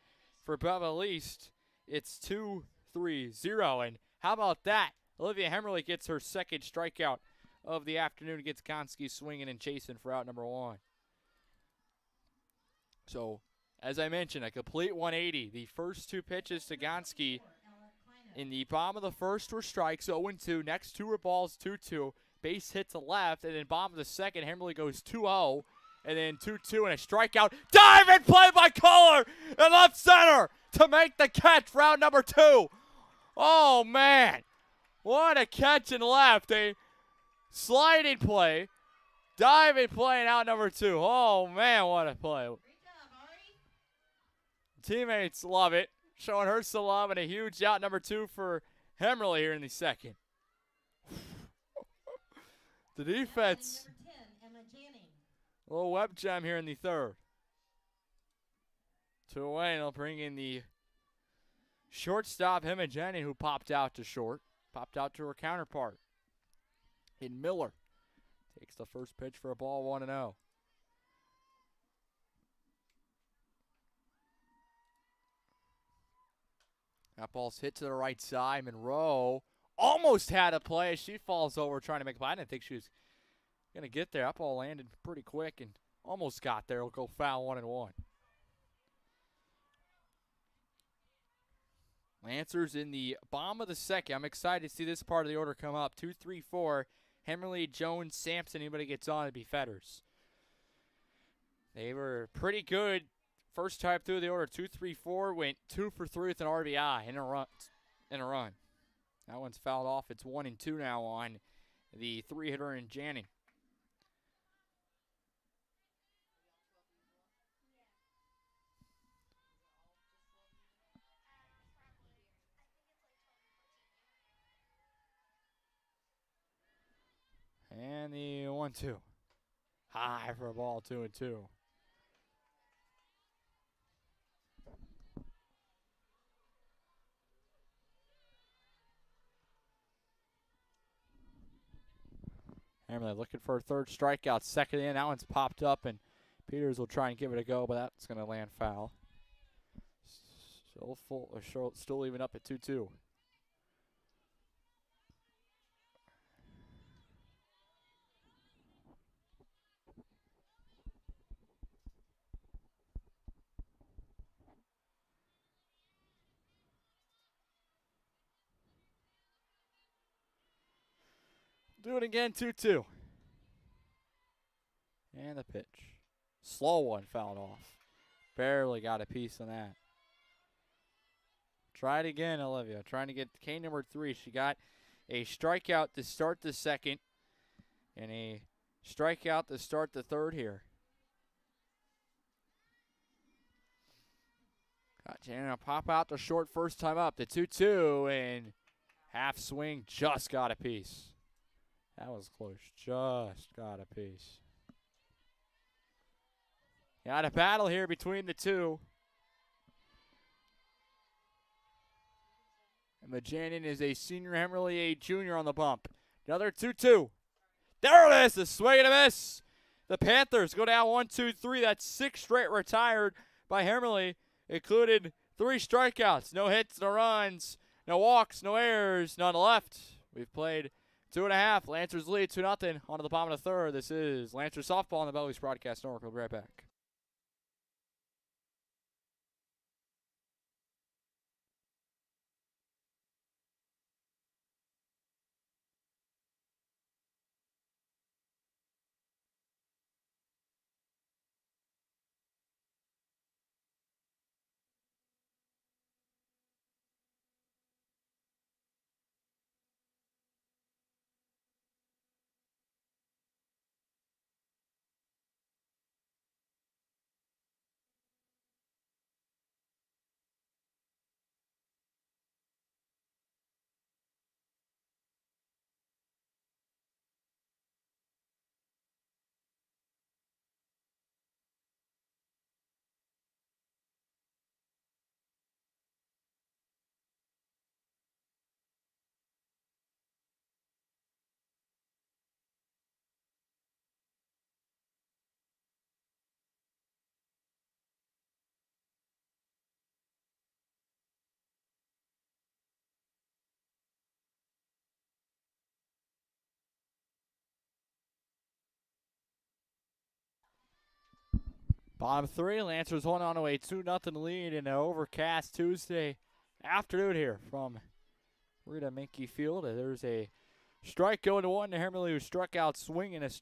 For Belleville East, it's 2-3-0. And how about that? Olivia Hemmerly gets her second strikeout of the afternoon, gets Gonski swinging and chasing for out number 1. So, as I mentioned, a complete 180. The first 2 pitches to Gonski in the bottom of the first were strikes, 0-2. Next 2 were balls, 2-2. Base hit to left, and then bottom of the second, Hemmerly goes 2-0, and then 2-2 and a strikeout. Diving play by Kohler in left center to make the catch for out number 2. Oh, man. What a catch in left. A sliding play, diving play in out number 2. Oh, man, what a play.
Great job, Ari.
Teammates love it. Showing her some love, and a huge out number 2 for Hemmerly here in the second. The defense,
Number 10, Emma Janning.
a little web gem here in the third. 2 away, and they'll bring in the shortstop, Emma Janning, who popped out to short. Popped out to her counterpart. In Miller takes the first pitch for a ball, 1-0. That ball's hit to the right side. Monroe almost had a play. She falls over trying to make a play. I didn't think she was going to get there. That ball landed pretty quick and almost got there. It'll go foul, 1-1. Lancers in the bottom of the second. I'm excited to see this part of the order come up. 2, 3, 4. Hemmerly, Jones, Sampson. Anybody gets on, it'd be Fetters. They were pretty good First time through the order, 2-3-4, went 2 for 3 with an RBI in a run. That one's fouled off. It's 1-2 now on the 3-hitter in Janning. And the 1-2. High for a ball, 2-2. Hammerly looking for a third strikeout. Second in. That one's popped up, and Peters will try and give it a go, but that's going to land foul. Still leaving up at 2-2. Do it again, 2-2. And the pitch. Slow one fouled off. Barely got a piece on that. Try it again, Olivia. Trying to get K number 3. She got a strikeout to start the second and a strikeout to start the third here. Got Jana pop out to short first time up. The 2-2 and half swing just got a piece. That was close. Just got a piece. Got a battle here between the two. And Majanin is a senior, Hemmerly a junior on the bump. Another 2-2. There it is, the swing and a miss. The Panthers go down 1-2-3. That's 6 straight retired by Hemmerly, included 3 strikeouts. No hits, no runs, no walks, no errors, none left. We've played 2.5. Lancers lead 2-0 on to the bottom of the third. This is Lancers softball on the Belleville Broadcast Network. We'll be right back. Bottom 3, Lancers hold on to a 2-0 lead in an overcast Tuesday afternoon here from Rita Minke Field. There's a strike going to 1 to Hemmerly, who struck out swinging his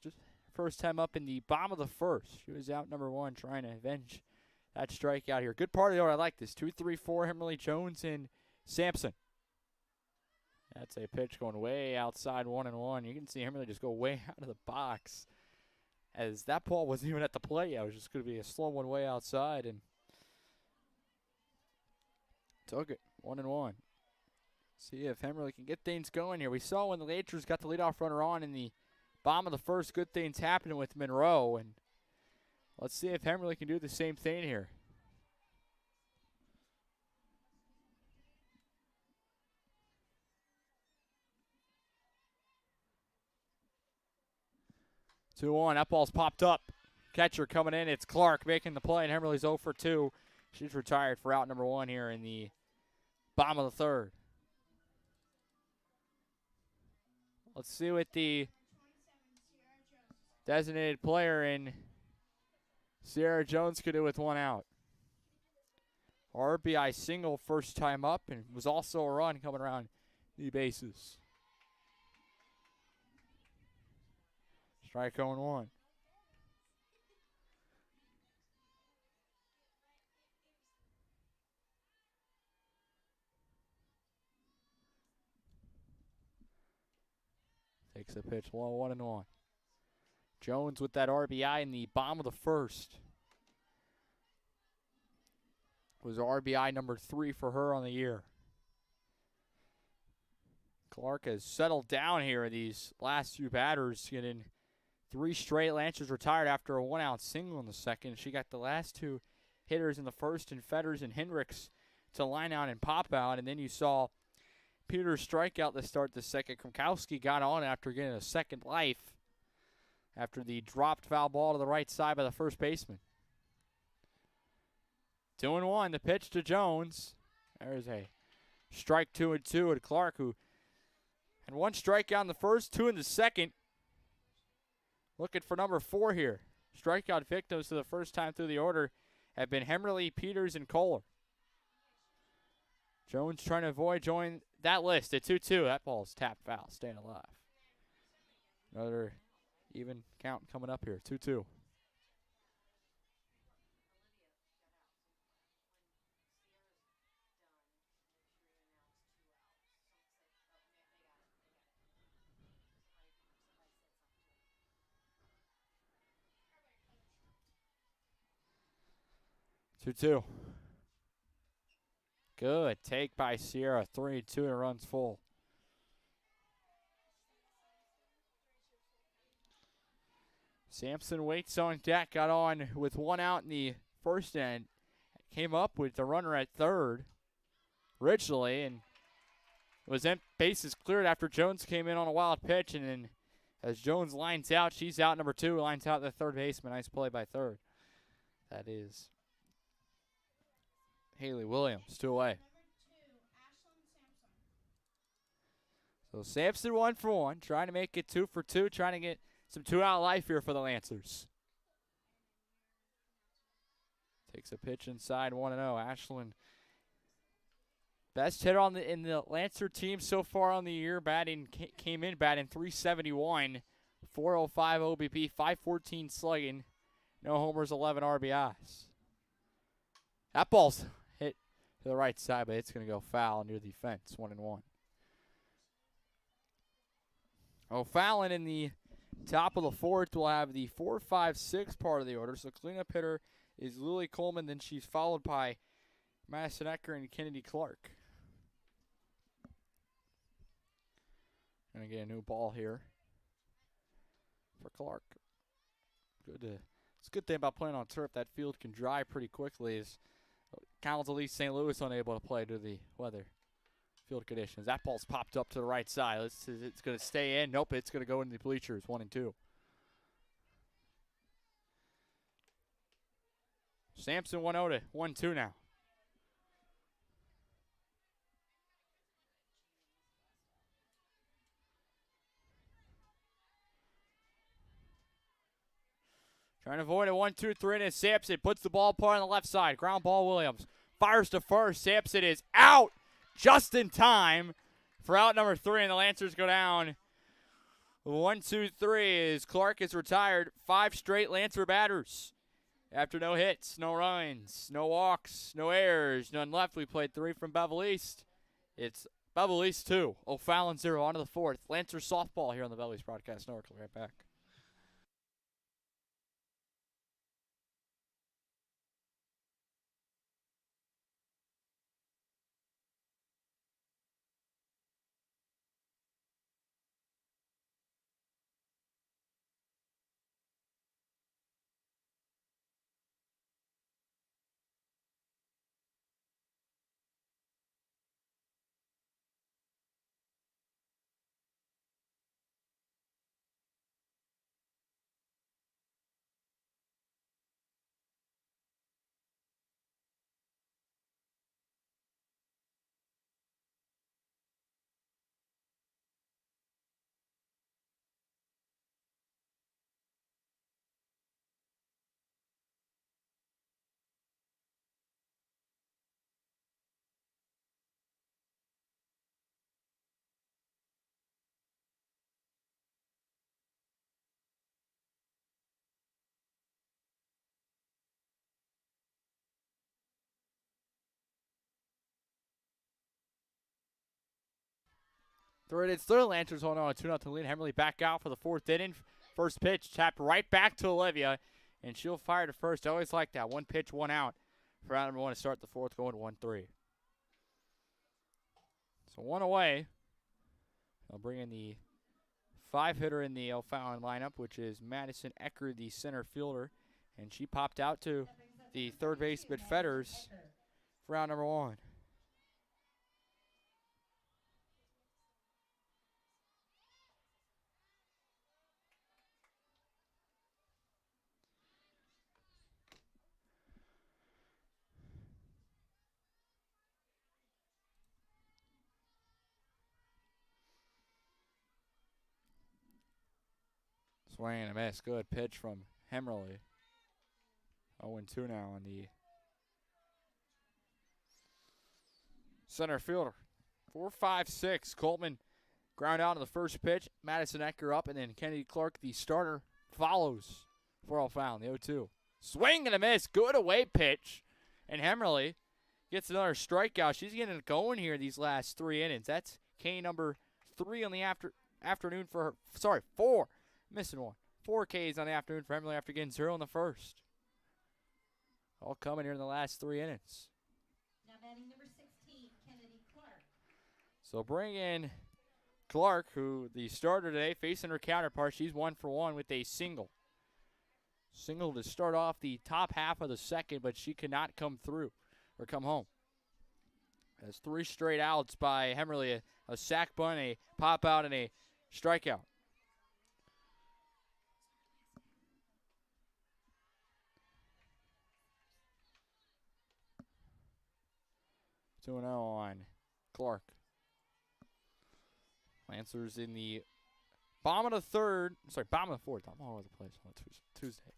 first time up in the bottom of the first. She was out number 1 trying to avenge that strikeout here. Good part of the order. I like this. 2-3-4, Hemmerly, Jones, and Sampson. That's a pitch going way outside 1-1. You can see Hemmerly just go way out of the box, as that ball wasn't even at the plate yet. It was just going to be a slow one way outside, and took it. 1-1. See if Hemmerly can get things going here. We saw when the Lancers got the leadoff runner on in the bottom of the first, good things happening with Monroe, and let's see if Hemmerly can do the same thing here. Two one. That ball's popped up. Catcher coming in. It's Clark making the play, and Hemmerly's 0 for 2. She's retired for out number 1 here in the bottom of the third. Let's see what the designated player in Sierra Jones could do with 1 out. RBI single first time up, and was also a run coming around the bases. Strike 0-1. Takes a pitch low, 1-1. Jones with that RBI in the bottom of the first. It was RBI number 3 for her on the year. Clark has settled down here in these last few batters, getting 3 straight. Lancers retired after a 1-out single in the second. She got the last 2 hitters in the first, and Fetters and Hendricks to line out and pop out, and then you saw Peters strike out to start the second. Kromkowski got on after getting a second life after the dropped foul ball to the right side by the first baseman. 2-1, the pitch to Jones. There's a strike 2-2 at Clark, who had 1 strikeout in the first, 2 in the second. Looking for number 4 here. Strikeout victims for the first time through the order have been Hemmerly, Peters, and Kohler. Jones trying to avoid joining that list at 2-2. That ball's tapped foul, staying alive. Another even count coming up here, 2-2. Two. Good take by Sierra. 3-2 and runs full. Sampson waits on deck. Got on with 1 out in the first end. Came up with the runner at third originally, and was bases cleared after Jones came in on a wild pitch. And then as Jones lines out, she's out number 2. Lines out the third baseman. Nice play by third. That is Haley Williams, 2 away. So Sampson 1 for 1, trying to make it 2 for 2, trying to get some 2-out life here for the Lancers. Takes a pitch inside, 1-0. Ashland, best hitter in the Lancer team so far on the year. Came in batting .371, 405 OBP, 514 slugging, no homers, 11 RBIs. That ball's hit to the right side, but it's going to go foul near the fence, 1-1. O'Fallon in the top of the fourth will have the 4, 5, 6 part of the order. So cleanup hitter is Lily Coleman. Then she's followed by Madison Ecker and Kennedy Clark. Gonna get a new ball here for Clark. It's a good thing about playing on turf. That field can dry pretty quickly. As Council East St. Louis unable to play due to the weather. Field conditions. That ball's popped up to the right side. It's going to stay in. Nope, it's going to go into the bleachers. 1-2. Sampson 1-0 to 1-2 now. Trying to avoid a 1-2-3, and Sampson puts the ball part on the left side. Ground ball, Williams fires to first. Sampson is out just in time for out number 3, and the Lancers go down 1-2-3 as Clark is retired. 5 straight Lancer batters. After no hits, no runs, no walks, no errors, none left. We played 3 from Belleville East. It's Belleville East 2, O'Fallon 0, on to the 4th. Lancer softball here on the Belleville East Broadcast Network. We'll be right back. Third innings, third Lancers holding on a 2-0 lead. Hemmerly back out for the fourth inning. First pitch tapped right back to Olivia, and she'll fire to first. I always like that. One pitch, one out for out number one to start the fourth, going 1-3. So one away. They'll bring in the 5-hitter in the O'Fallon lineup, which is Madison Ecker, the center fielder, and she popped out to the third baseman Fetters for round number one. Swing and a miss. Good pitch from Hemmerly. 0-2 now on the center fielder. 4-5-6. Coltman ground out on the first pitch. Madison Ecker up, and then Kennedy Clark, the starter, follows for O'Fallon, the 0-2. Swing and a miss. Good away pitch. And Hemmerly gets another strikeout. She's getting it going here these last 3 innings. That's K number 3 on the afternoon for her. Sorry, 4. Missing one. 4 Ks on the afternoon for Hemmerly after getting 0 in the first. All coming here in the last 3 innings.
Now batting number 16, Kennedy Clark.
So bring in Clark, who the starter today, facing her counterpart. She's 1 for 1 with a single. Single to start off the top half of the second, but she could not come through or come home. That's 3 straight outs by Hemmerly. A sac bunt, a pop out, and a strikeout. 2-0 on Clark. Lancers in the bottom of the third. Sorry, bottom of the fourth. I'm all over the place on Tuesday.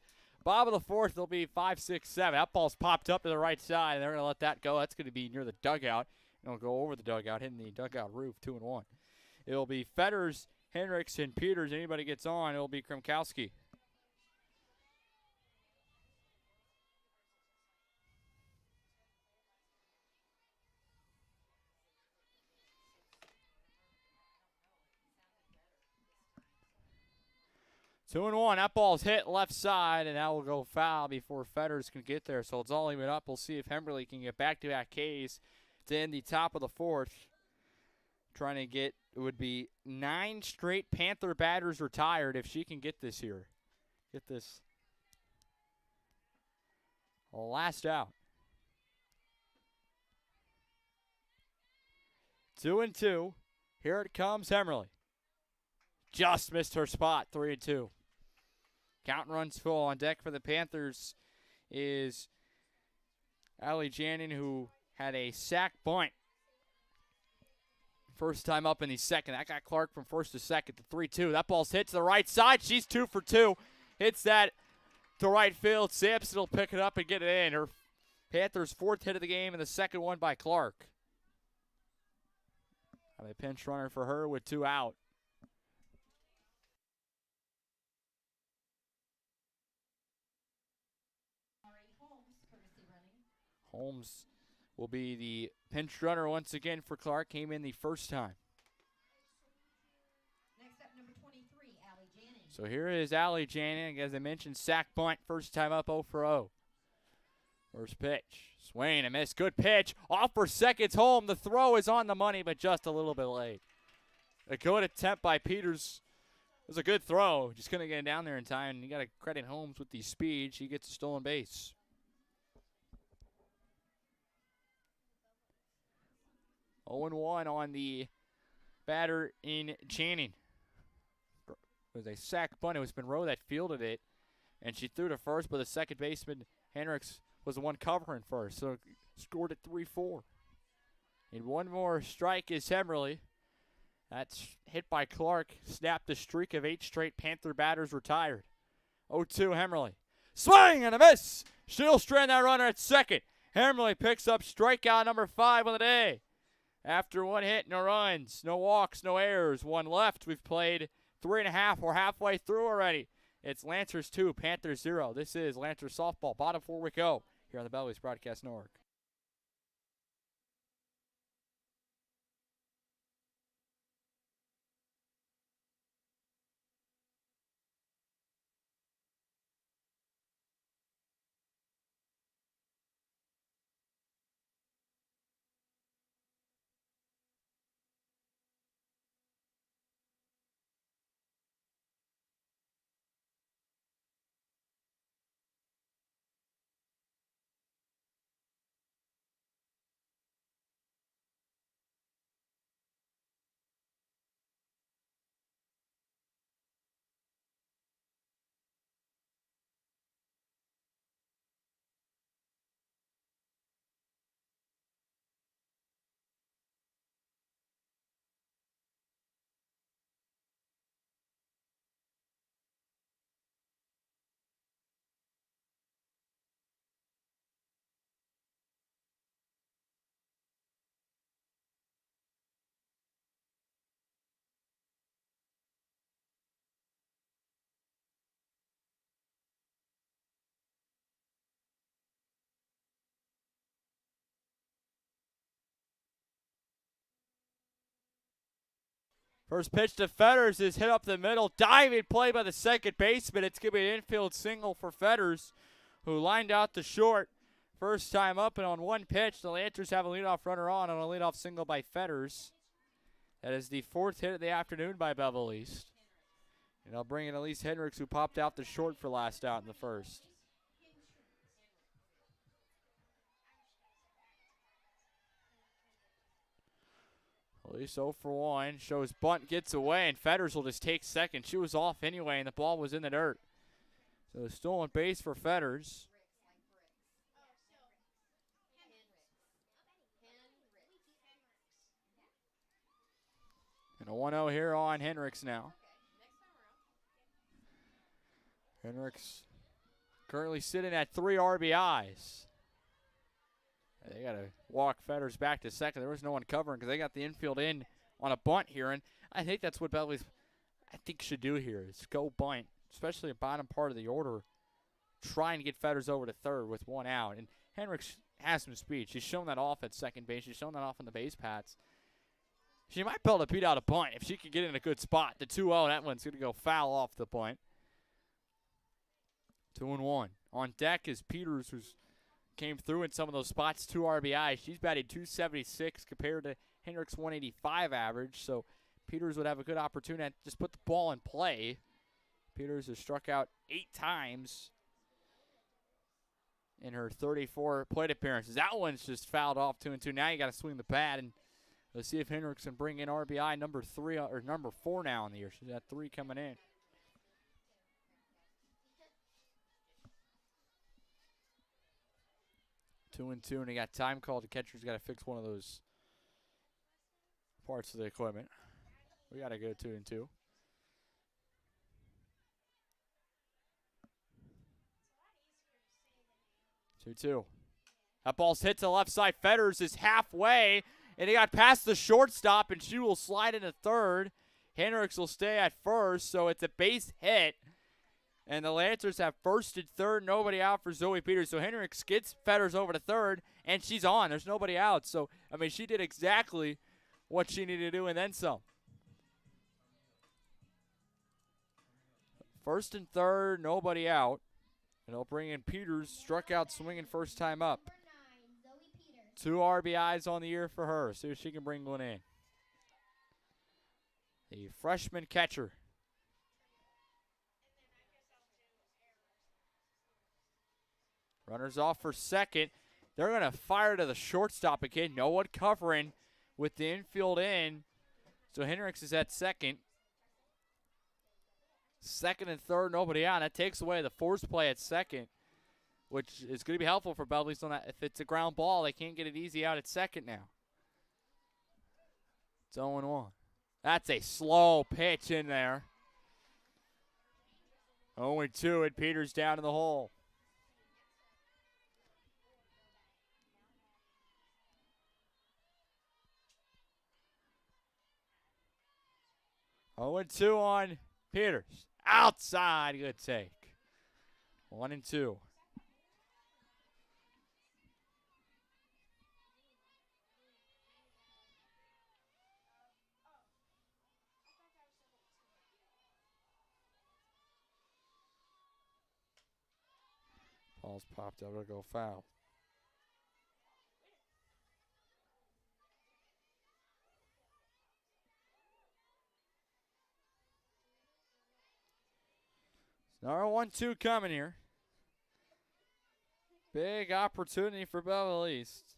Bottom of the fourth, they'll be 5, 6, 7. That ball's popped up to the right side, and they're going to let that go. That's going to be near the dugout. And it'll go over the dugout, hitting the dugout roof, 2-1. It'll be Fetters, Hendricks, and Peters. Anybody gets on, it'll be Krimkowski. Two and one. That ball's hit left side, and that will go foul before Fetters can get there. So it's all even up. We'll see if Hemmerly can get back-to-back Ks to end the top of the fourth. Trying to get, it would be 9 straight Panther batters retired if she can get this here. Get this last out. 2-2. Here it comes, Hemmerly. Just missed her spot, 3-2. Count runs full. On deck for the Panthers is Allie Jannon, who had a sac bunt. First time up in the second. That got Clark from first to second to 3-2. That ball's hit to the right side. She's 2 for 2. Hits that to right field. Sampson will pick it up and get it in. Her Panthers' 4th hit of the game and the second one by Clark. A pinch runner for her with 2 out. Holmes will be the pinch runner once again for Clark. Came in the first time.
Next up, number 23, Allie Janning.
So here is Allie Janning. As I mentioned, sac bunt. First time up 0 for 0. First pitch. Swing and a miss. Good pitch. Off for seconds home. The throw is on the money, but just a little bit late. A good attempt by Peters. It was a good throw. Just couldn't get it down there in time. You got to credit Holmes with the speed. She gets a stolen base. 0-1 on the batter in Channing. It was a sac bunt. It was Monroe that fielded it, and she threw to first, but the second baseman, Hendricks, was the one covering first, so scored at 3-4. And one more strike is Hemmerly. That's hit by Clark. Snapped the streak of 8 straight Panther batters retired. 0-2 Hemmerly. Swing and a miss. She'll strand that runner at second. Hemmerly picks up strikeout number 5 on the day. After 1 hit, no runs, no walks, no errors. 1 left. We've played 3.5. We're halfway through already. It's Lancers 2, Panthers 0. This is Lancers softball. Bottom 4 we go here on the Belleville Broadcast Network. First pitch to Fetters is hit up the middle. Diving play by the second baseman. It's going to be an infield single for Fetters, who lined out to short. First time up, and on one pitch, the Lancers have a leadoff runner on a leadoff single by Fetters. That is the fourth hit of the afternoon by Belleville East. And they'll bring in Elise Hendricks, who popped out to short for last out in the first. Elise 0 for 1. Shows bunt, gets away, and Fetters will just take second. She was off anyway, and the ball was in the dirt. So stolen base for Fetters. And a 1-0 here on Hendricks now. Hendricks currently sitting at 3 RBIs. They got to walk Fetters back to second. There was no one covering because they got the infield in on a bunt here. And I think that's what Belleville, should do here is go bunt, especially the bottom part of the order, trying to get Fetters over to third with 1 out. And Hendricks has some speed. She's shown that off at second base. She's shown that off on the base paths. She might be able to beat out a bunt if she can get in a good spot. The 2-0, that one's going to go foul off the bunt. 2-1. On deck is Peters, who's came through in some of those spots, 2 RBIs. She's batted .276 compared to Hendricks' 185 average, so Peters would have a good opportunity to just put the ball in play. Peters has struck out 8 times in her 34 plate appearances. That one's just fouled off 2-2. Now you got to swing the bat, and let's see if Hendricks can bring in RBI number 3 or number 4 now in the year. She's got 3 coming in. Two and they got time called. The catcher's got to fix one of those parts of the equipment. We got to go 2-2. 2-2. That ball's hit to the left side. Fetters is halfway, and he got past the shortstop, and she will slide into third. Hendricks will stay at first, so it's a base hit. And the Lancers have first and third, nobody out for Zoe Peters. So Hendricks gets Fetters over to third, and she's on. There's nobody out. So, I mean, she did exactly what she needed to do and then some. First and third, nobody out. And they'll bring in Peters, struck out swinging first time up. 2 RBIs on the year for her. See if she can bring one in. The freshman catcher. Runners off for second. They're going to fire to the shortstop again. No one covering with the infield in. So Hendricks is at second. Second and third, nobody out. That takes away the force play at second, which is going to be helpful for Belleville on that. If it's a ground ball, they can't get it easy out at second now. It's 0-1. That's a slow pitch in there. 0-2, and Peters down in the hole. Oh, and 2 on Peters. Outside, good take. 1-2. Ball's popped up. It'll go foul. Another 1-2 coming here. Big opportunity for Belleville East.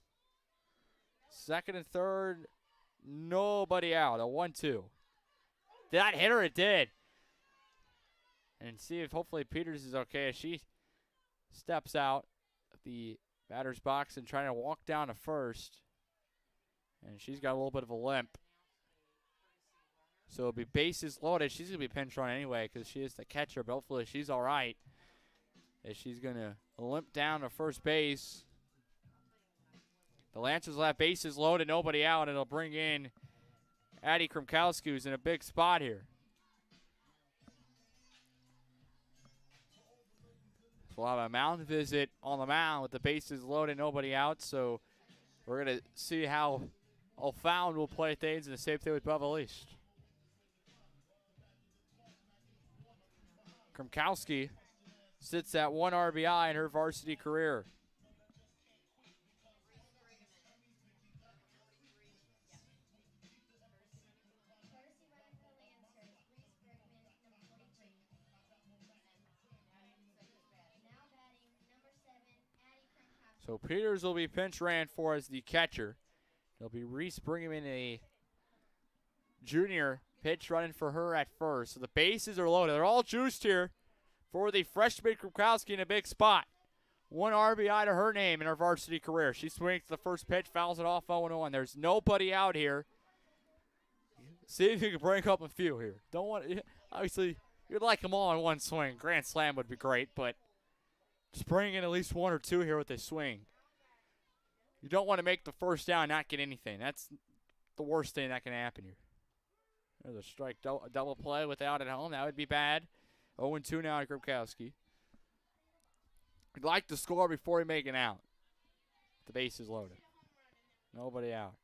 Second and third, nobody out. A 1-2. Did that hit her? It did. And see if hopefully Peters is okay as she steps out of the batter's box and trying to walk down to first. And she's got a little bit of a limp. So it'll be bases loaded. She's going to be pinch run anyway because she is the catcher. But hopefully she's all right. As she's going to limp down to first base. The Lancers will have bases loaded, nobody out, and it'll bring in Addie Krumkowski, who's in a big spot here. So we'll have a mound visit on the mound with the bases loaded, nobody out. So we're going to see how O'Fallon will play things in the safe day with Belleville East. Krumkowski sits at 1 RBI in her varsity career. So Peters will be pinch ran for as the catcher. It'll be Reese Brigham, a junior, pitch running for her at first. So the bases are loaded. They're all juiced here for the freshman Krumkowski in a big spot. 1 RBI to her name in her varsity career. She swings the first pitch, fouls it off 0-1. There's nobody out here. See if you can break up a few here. Don't want, obviously, you'd like them all in one swing. Grand slam would be great, but just bring in at least 1 or 2 here with a swing. You don't want to make the first down and not get anything. That's the worst thing that can happen here. There's a strike double play without at home. That would be bad. 0-2 now to Krumkowski. I'd like to score before we make it out. The base is loaded. Nobody out.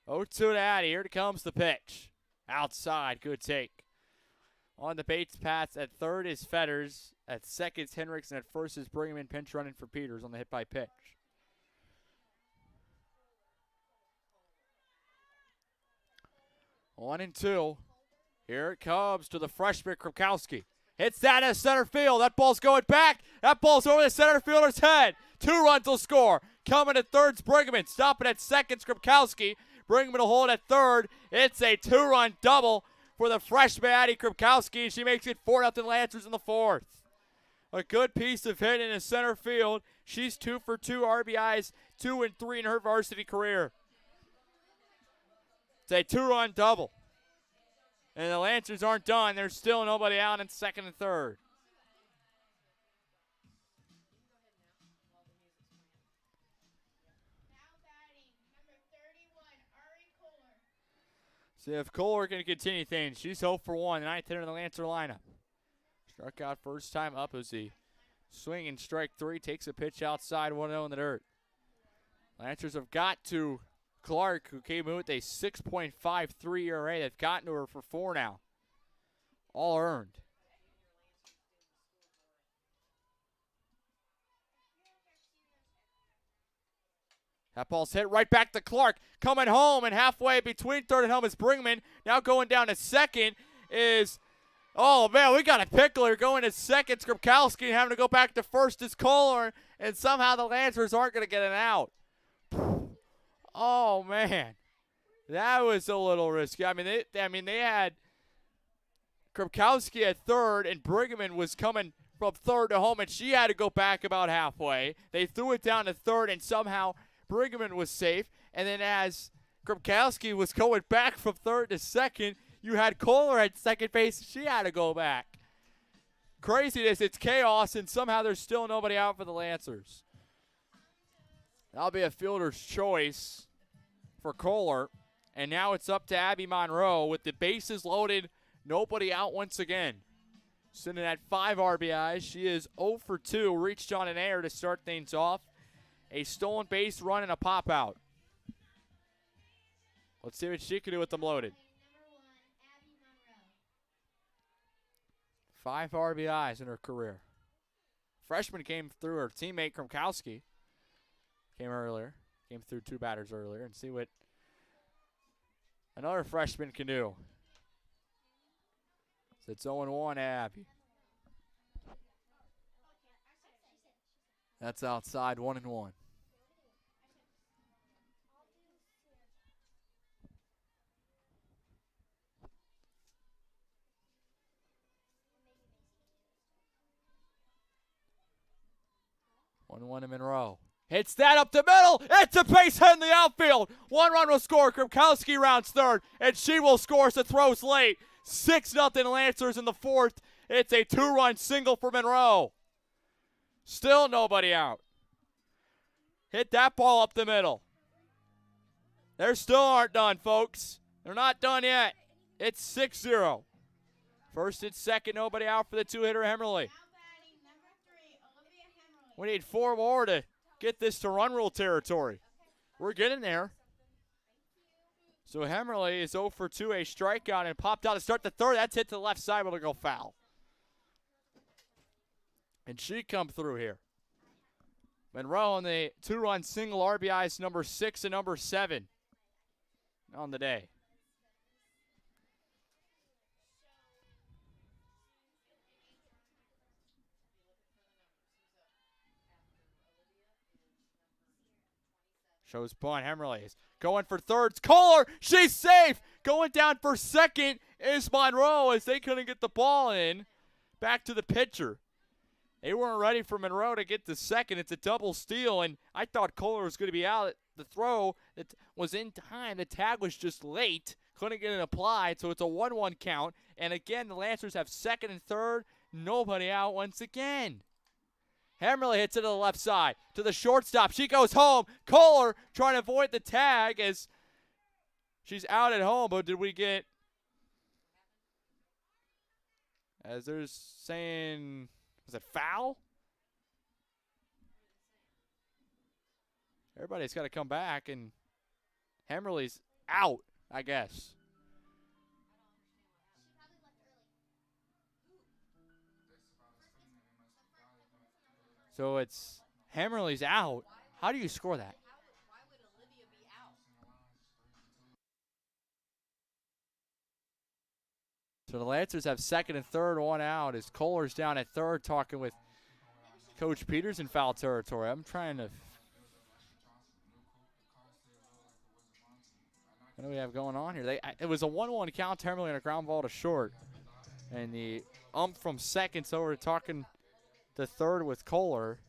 0-2 to Addy. Here comes the pitch. Outside. Good take. On the base pass at third is Fetters. At second is Hendricks. And at first is Brigham, pinch running for Peters on the hit by pitch. One and two. Here it comes to the freshman Krumkowski. Hits that in center field. That ball's going back. That ball's over the center fielder's head. 2 runs will score. Coming at third's Brigham. Stopping at second, Krumkowski. Brigham will hold at third. It's a 2-run double for the freshman Addie Krumkowski. She makes it 4-0 Lancers in the fourth. A good piece of hitting in center field. She's 2 for 2 RBIs, 2 and 3 in her varsity career. It's a 2-run double. And the Lancers aren't done. There's still nobody out in second and third. See if Kohler can continue things. She's 0 for 1, the 9th hitter in the Lancer lineup. Struck out first time up as the swing and strike 3. Takes a pitch outside, 1-0 in the dirt. Lancers have got to Clark, who came in with a 6.53 ERA. They've gotten to her for 4 now. All earned. That ball's hit right back to Clark. Coming home, and halfway between third and home is Brinkman. Now going down to second is, oh man, we got a pickle here. Going to second, Krumkowski, and having to go back to first is Kohler, and somehow the Lancers aren't going to get an out. Oh man, that was a little risky. I mean, they had Krumkowski at third, and Brigham was coming from third to home, and she had to go back about halfway. They threw it down to third, and somehow Brigham was safe. And then as Krumkowski was going back from third to second, you had Kohler at second base. She had to go back. Craziness. It's chaos, and somehow there's still nobody out for the Lancers. That'll be a fielder's choice for Kohler. And now it's up to Abby Monroe with the bases loaded. Nobody out once again. Sitting at 5 RBIs. She is 0 for 2. Reached on an error to start things off. A stolen base run and a pop out. Let's see what she can do with them loaded. 5 RBIs in her career. Freshman came through, her teammate Krumkowski came through 2 batters earlier, and see what another freshman can do. So it's 0-1 Abby. That's outside, 1-1. One to Monroe. Hits that up the middle. It's a base hit in the outfield. 1 run will score. Krumkowski rounds third, and she will score as the throw's late. 6-0 Lancers in the fourth. It's a 2-run single for Monroe. Still nobody out. Hit that ball up the middle. They still aren't done, folks. They're not done yet. It's 6-0. First and second, nobody out for the 2-hitter Hemmerly. We need 4 more to get this to run rule territory. We're getting there. So Hemmerly is 0 for 2, a strikeout, and popped out to start the third. That's hit to the left side, but it'll go foul. And she come through here. Monroe on the 2-run single RBIs, number 6 and number 7 on the day. Shows bunt. Hemmerly is going for thirds. Kohler, she's safe. Going down for second is Monroe as they couldn't get the ball in. Back to the pitcher. They weren't ready for Monroe to get to second. It's a double steal, and I thought Kohler was going to be out. The throw that was in time. The tag was just late. Couldn't get it applied, so it's a 1-1 count. And again, the Lancers have second and third. Nobody out once again. Hemmerly hits it to the left side, to the shortstop. She goes home. Kohler trying to avoid the tag as she's out at home. But did we get, as they're saying, was it foul? Everybody's got to come back, and Hemmerly's out, I guess. So it's Hemmerly's out. How do you score that?
Why would Olivia be out?
So the Lancers have second and third, 1 out as Kohler's down at third talking with Coach Peters in foul territory. I'm trying to. What do we have going on here? It was a 1-1 count, Hemmerly and a ground ball to short. And the from seconds over talking to third with Kohler.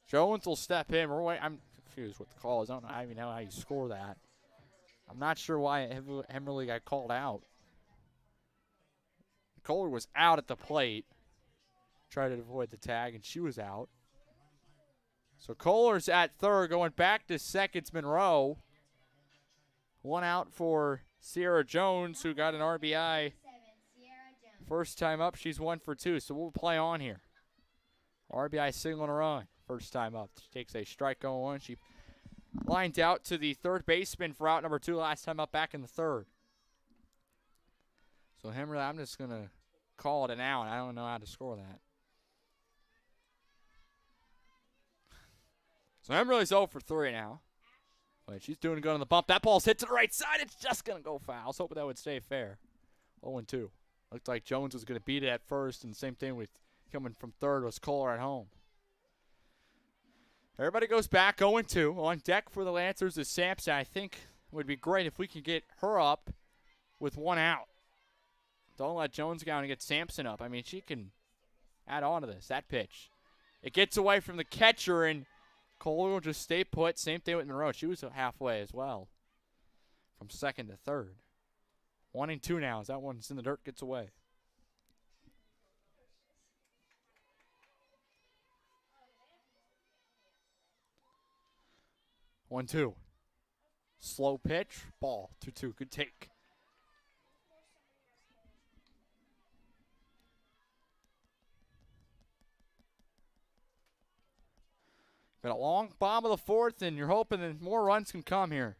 Jones will step in. I'm confused what the call is. I don't even know how you score that. I'm not sure why Hemmerly got called out. Kohler was out at the plate. Tried to avoid the tag, and she was out. So Kohler's at third, going back to seconds. Monroe. 1 out for Sierra Jones, who got an RBI. First time up, she's 1 for 2, so we'll play on here. RBI single in a run. First time up. She takes a strike going one. She lined out to the third baseman for out number 2 last time up back in the third. So Hemmerly, I'm just going to call it an out. I don't know how to score that. So Hemmerly's 0 for 3 now. But she's doing good on the bump. That ball's hit to the right side. It's just going to go foul. I was hoping that would stay fair. 0-2. Looked like Jones was going to beat it at first, and the same thing with coming from third was Kohler at home. Everybody goes back 0-2. On deck for the Lancers is Sampson. I think it would be great if we could get her up with 1 out. Don't let Jones go and get Sampson up. I mean, she can add on to this. That pitch. It gets away from the catcher, and Kohler will just stay put. Same thing with Monroe. She was halfway as well from second to third. 1-2 now as that one's in the dirt, gets away. One, 2. Slow pitch. Ball. 2-2. Good take. Been a long bottom of the fourth, and you're hoping that more runs can come here.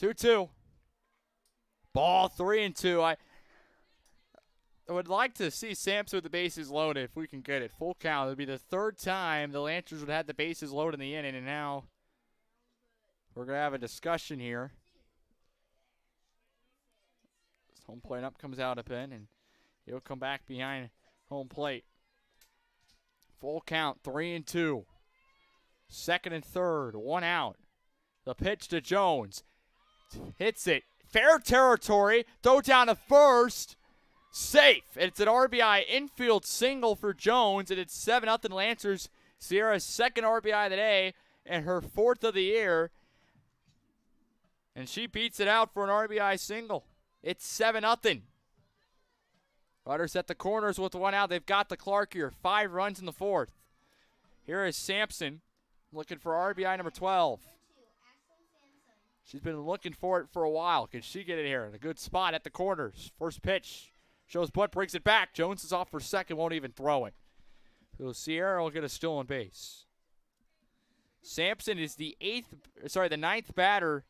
2-2. Ball 3-2. I would like to see Sampson with the bases loaded if we can get it. Full count. It would be the third time the Lancers would have the bases loaded in the inning, and now we're going to have a discussion here. Home plate up comes out a pin, and he'll come back behind home plate. Full count, 3-2. Second and third, 1 out. The pitch to Jones. Hits it. Fair territory. Throw down to first. Safe. It's an RBI infield single for Jones, and it's 7-0 Lancers. Sierra's second RBI of the day and her 4th of the year. And she beats it out for an RBI single. It's 7-0. Rudders at the corners with 1 out. They've got the Clark here. 5 runs in the 4th. Here is Sampson looking for RBI number 12. She's been looking for it for a while. Can she get it here in a good spot at the corners? First pitch. Shows butt, brings it back. Jones is off for second, won't even throw it. So Sierra will get a stolen base. Sampson is the 9th batter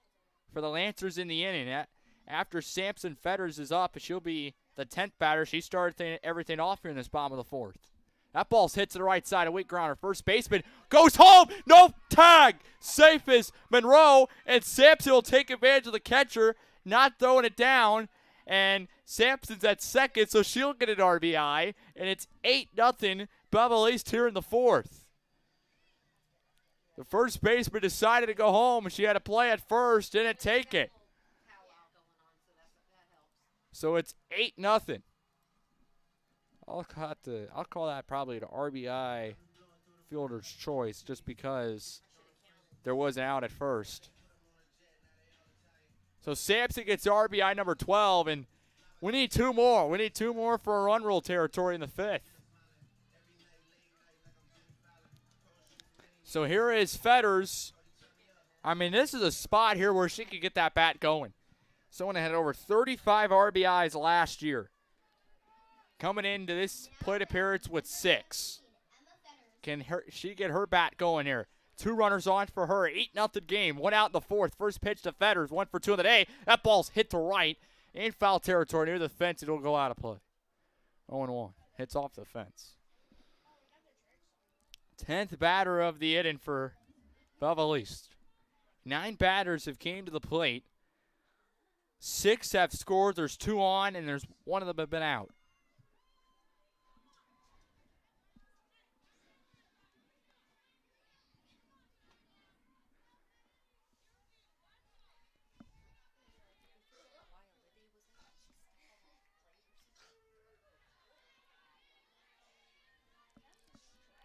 for the Lancers in the inning. After Sampson Fetters is up, she'll be the 10th batter. She started everything off here in this bottom of the 4th. That ball's hit to the right side. A weak grounder. First baseman goes home. No tag. Safe is Monroe. And Sampson will take advantage of the catcher, not throwing it down. And Sampson's at second, so she'll get an RBI. And it's 8-0 Belleville East here in the 4th. The first baseman decided to go home, and she had to play at first. Didn't take it. So it's 8-0. I'll call that probably the RBI fielder's choice just because there was an out at first. So Sampson gets RBI number 12, and we need 2 more. We need 2 more for a run rule territory in the 5th. So here is Fetters. I mean, this is a spot here where she could get that bat going. Someone had over 35 RBIs last year. Coming into this plate appearance with 6. Can she get her bat going here? 2 runners on for her. 8-0 game. 1 out in the 4th. First pitch to Fetters. 1 for 2 in the day. That ball's hit to right. In foul territory near the fence. It'll go out of play. 0-1. Hits off the fence. 10th batter of the inning for Belleville East. 9 batters have came to the plate. 6 have scored. There's 2 on, and there's 1 of them have been out.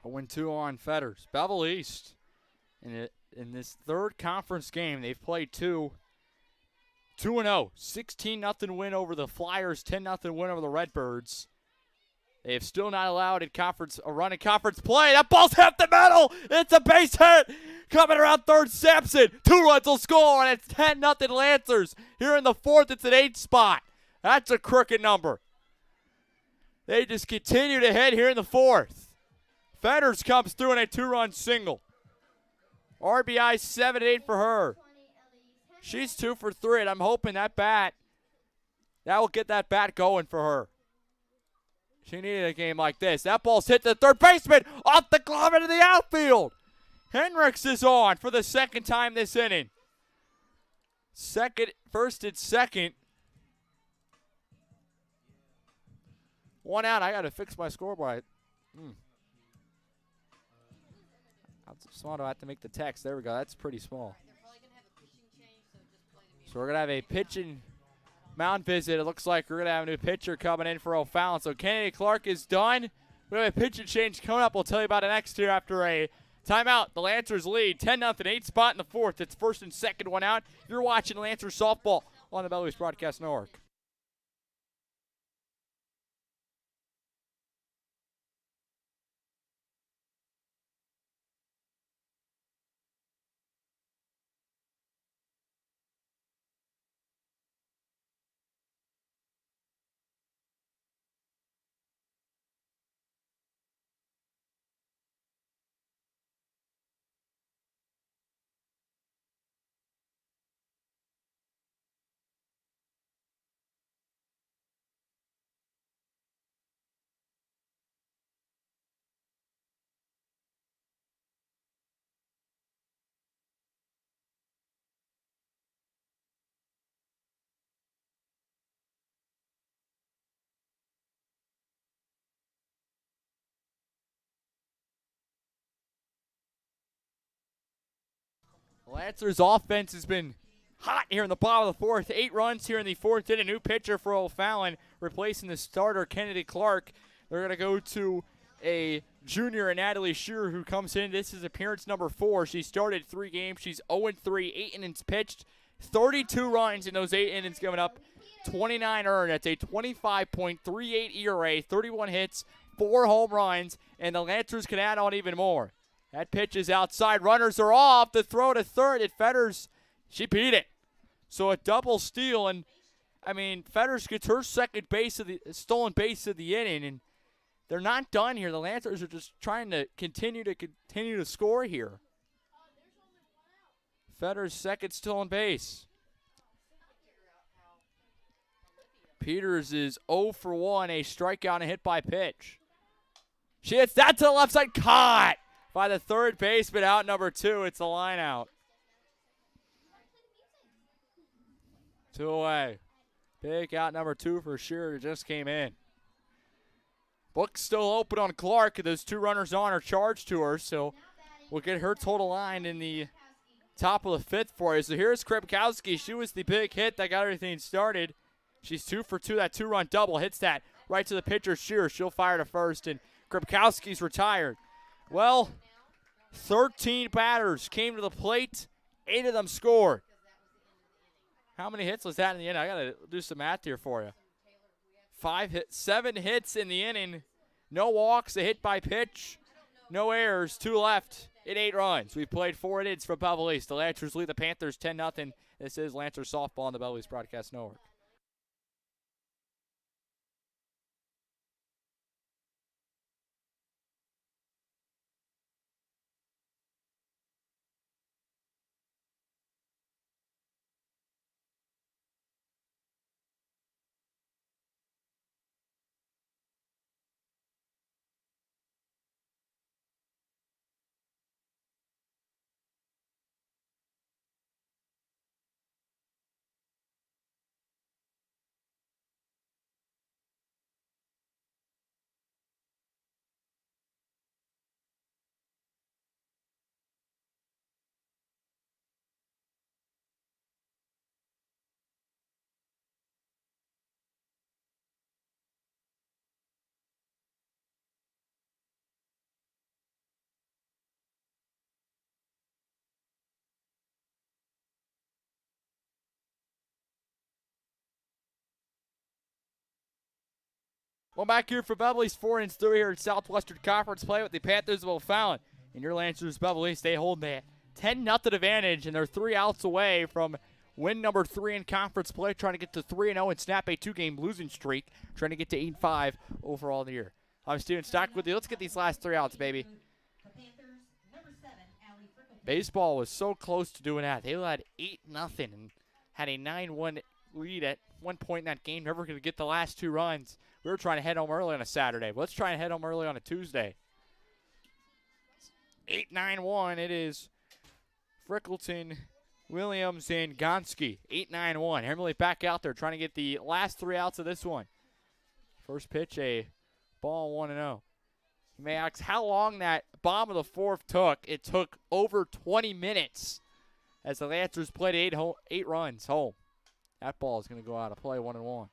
A 1-2 on Fetters. Belleville East, in this 3rd conference game, they've played 2-0. 16-0 win over the Flyers, 10-0 win over the Redbirds. They have still not allowed a run in conference play. That ball's hit the middle. It's a base hit. Coming around third, Sampson. 2 runs will score, and it's 10-0 Lancers. Here in the 4th, it's an 8 spot. That's a crooked number. They just continue to hit here in the 4th. Fetters comes through in a 2-run single. RBI 7-8 for her. She's 2 for 3, and I'm hoping that will get that bat going for her. She needed a game like this. That ball's hit the third baseman off the glove into the outfield. Hendricks is on for the 2nd time this inning. First and second. 1 out. I got to fix my scoreboard. I have to make the text. There we go. That's pretty small. So we're going to have a pitching mound visit. It looks like we're going to have a new pitcher coming in for O'Fallon. So Kennedy Clark is done. We have a pitching change coming up. We'll tell you about it next here after a timeout. The Lancers lead 10-0, 8 spot in the 4th. It's 1st and 2nd, 1 out. You're watching Lancers softball on the Belleville East Broadcast Network. Lancers offense has been hot here in the bottom of the 4th. 8 runs here in the 4th inning. New pitcher for O'Fallon, replacing the starter Kennedy Clark. They're going to go to a junior, Natalie Shearer, who comes in. This is appearance number 4. She started 3 games. She's 0-3, 8 innings pitched, 32 runs in those 8 innings given up, 29 earned. That's a 25.38 ERA, 31 hits, 4 home runs, and the Lancers can add on even more. That pitch is outside. Runners are off. The throw to third. At Fetters, she beat it. So a double steal, and I mean Fetters gets her second base of the stolen base of the inning, and they're not done here. The Lancers are just trying to continue to score here. Fetters' second stolen base. Peters is 0 for 1, a strikeout and a hit by pitch. She hits that to the left side, caught by the third baseman, out number 2. It's a line out. 2 away. Big out number 2 for sure. Just came in. Book's still open on Clark. Those 2 runners on are charged to her, so we'll get her total line in the top of the 5th for you. So here's Kripkowski. She was the big hit that got everything started. She's 2 for 2. That 2-run double hits that right to the pitcher, Shearer. She'll fire to first, and Kripkowski's retired. Well, 13 batters came to the plate. 8 of them scored. How many hits was that in the inning? I got to do some math here for you. 7 hits in the inning. No walks, a hit by pitch. No errors, 2 left in 8 runs. We've played 4 innings for Belleville East. The Lancers lead the Panthers 10-0. This is Lancers softball on the Belleville East Broadcast Network. Well, back here for Belleville East, 4-3 here in Southwestern Conference play with the Panthers of O'Fallon. And your Lancers, Belleville East, they hold that 10-0 advantage, and they're 3 outs away from win number 3 in conference play, trying to get to 3-0 and snap a 2-game losing streak, trying to get to 8-5 overall in the year. I'm Steven Stock with you. Let's get these last 3 outs, baby. Baseball was so close to doing that. They led 8-0 and had a 9-1 lead at one point in that game. Never going to get the last 2 runs. We were trying to head home early on a Saturday. But let's try and head home early on a Tuesday. 8-9-1. It is Frickleton, Williams, and Gonski. 8-9-1. Emily back out there trying to get the last 3 outs of this one. First pitch, a ball 1-0. You may ask how long that bomb of the 4th took. It took over 20 minutes as the Lancers played 8 runs home. That ball is going to go out of play 1-1.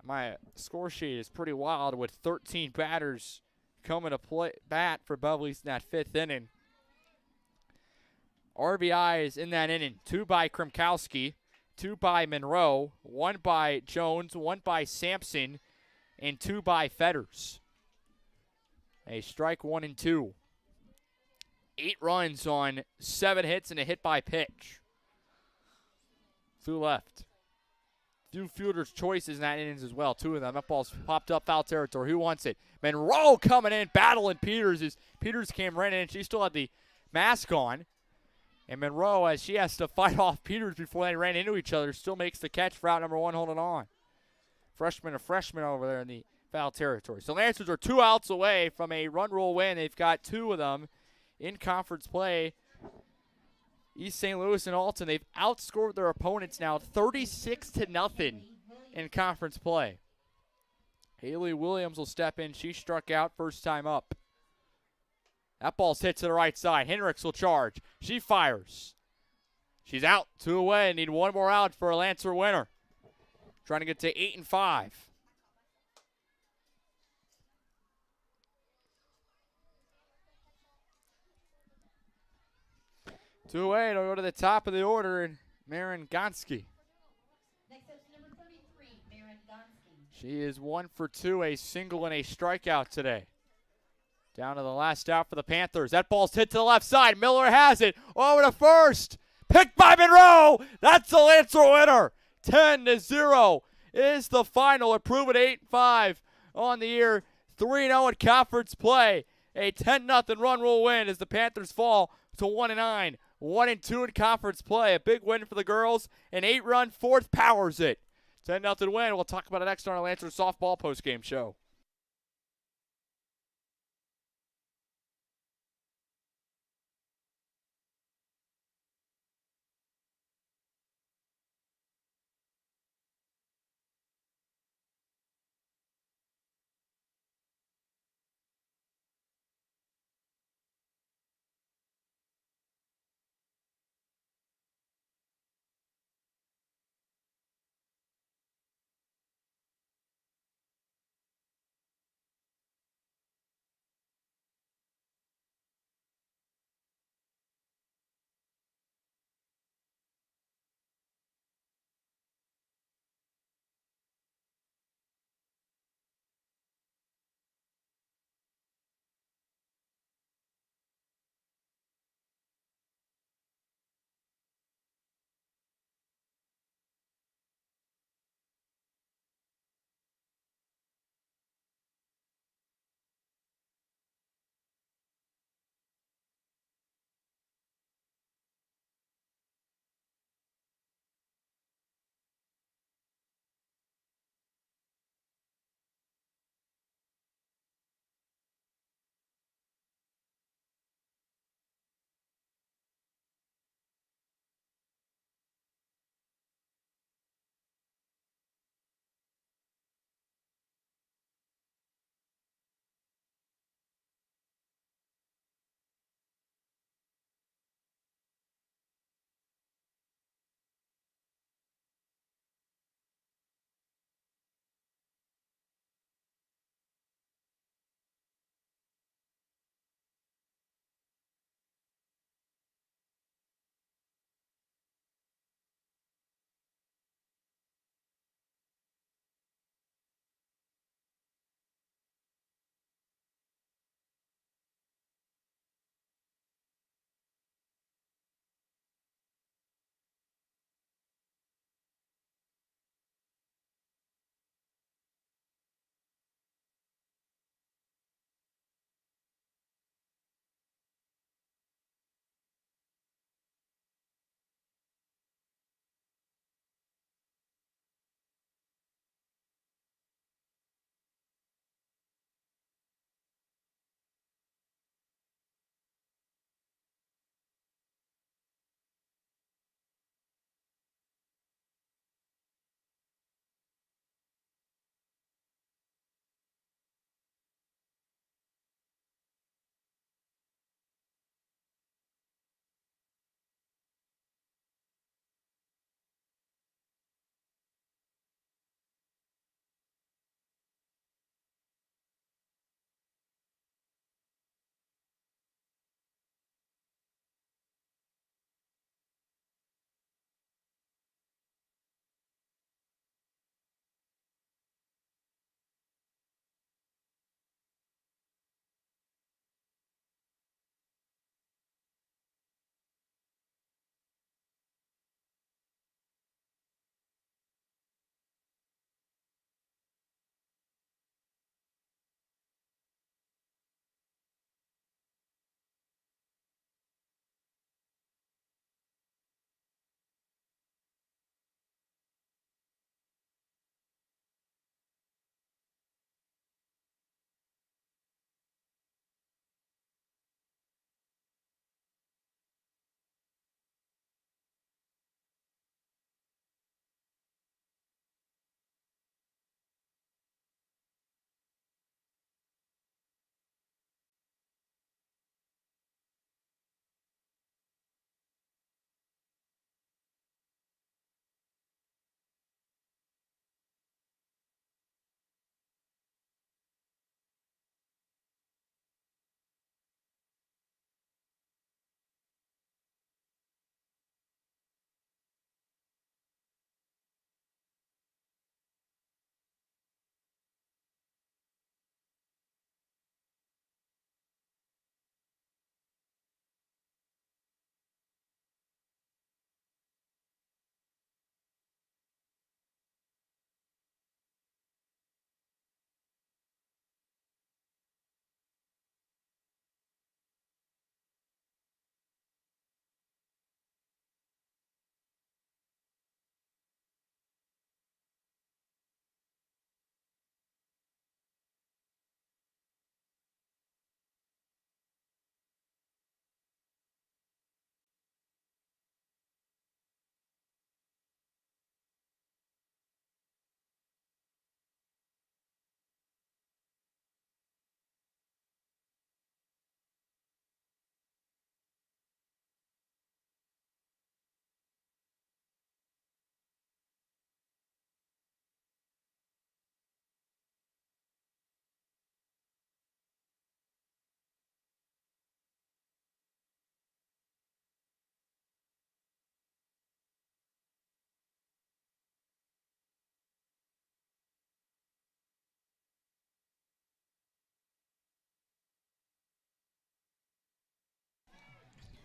My score sheet is pretty wild with 13 batters coming to bat for Belleville East in that 5th inning. RBIs in that inning, 2 by Kremkowski, 2 by Monroe, 1 by Jones, 1 by Sampson, and 2 by Fetters. A strike 1 and 2. 8 runs on 7 hits and a hit by pitch. 2 left. Few fielders' choices in that innings as well. 2 of them. That ball's popped up foul territory. Who wants it? Monroe coming in, battling Peters. As Peters came right in, she still had the mask on. And Monroe, as she has to fight off Peters before they ran into each other, still makes the catch for out number 1, holding on. Freshman over there in the foul territory. So Lancers are 2 outs away from a run rule win. They've got 2 of them in conference play. East St. Louis and Alton, they've outscored their opponents now 36-0 in conference play. Haley Williams will step in. She struck out first time up. That ball's hit to the right side. Hendricks will charge. She fires. She's out. 2 away. Need 1 more out for a Lancer winner. Trying to get to 8-5. Two away, it'll go to the top of the order, and Marin Gonski.
Next up's number 33, Marin Gonski.
She is 1 for 2, a single and a strikeout today. Down to the last out for the Panthers. That ball's hit to the left side. Miller has it. Over to first. Picked by Monroe. That's the Lancer winner. 10-0 is the final. Improve it 8-5 on the year. 3-0 in conference play. A 10-0 run rule win as the Panthers fall to 1-9 1-2 in conference play. A big win for the girls. An 8-run fourth powers it. 10-0 win. We'll talk about it next on our Lancers softball postgame show.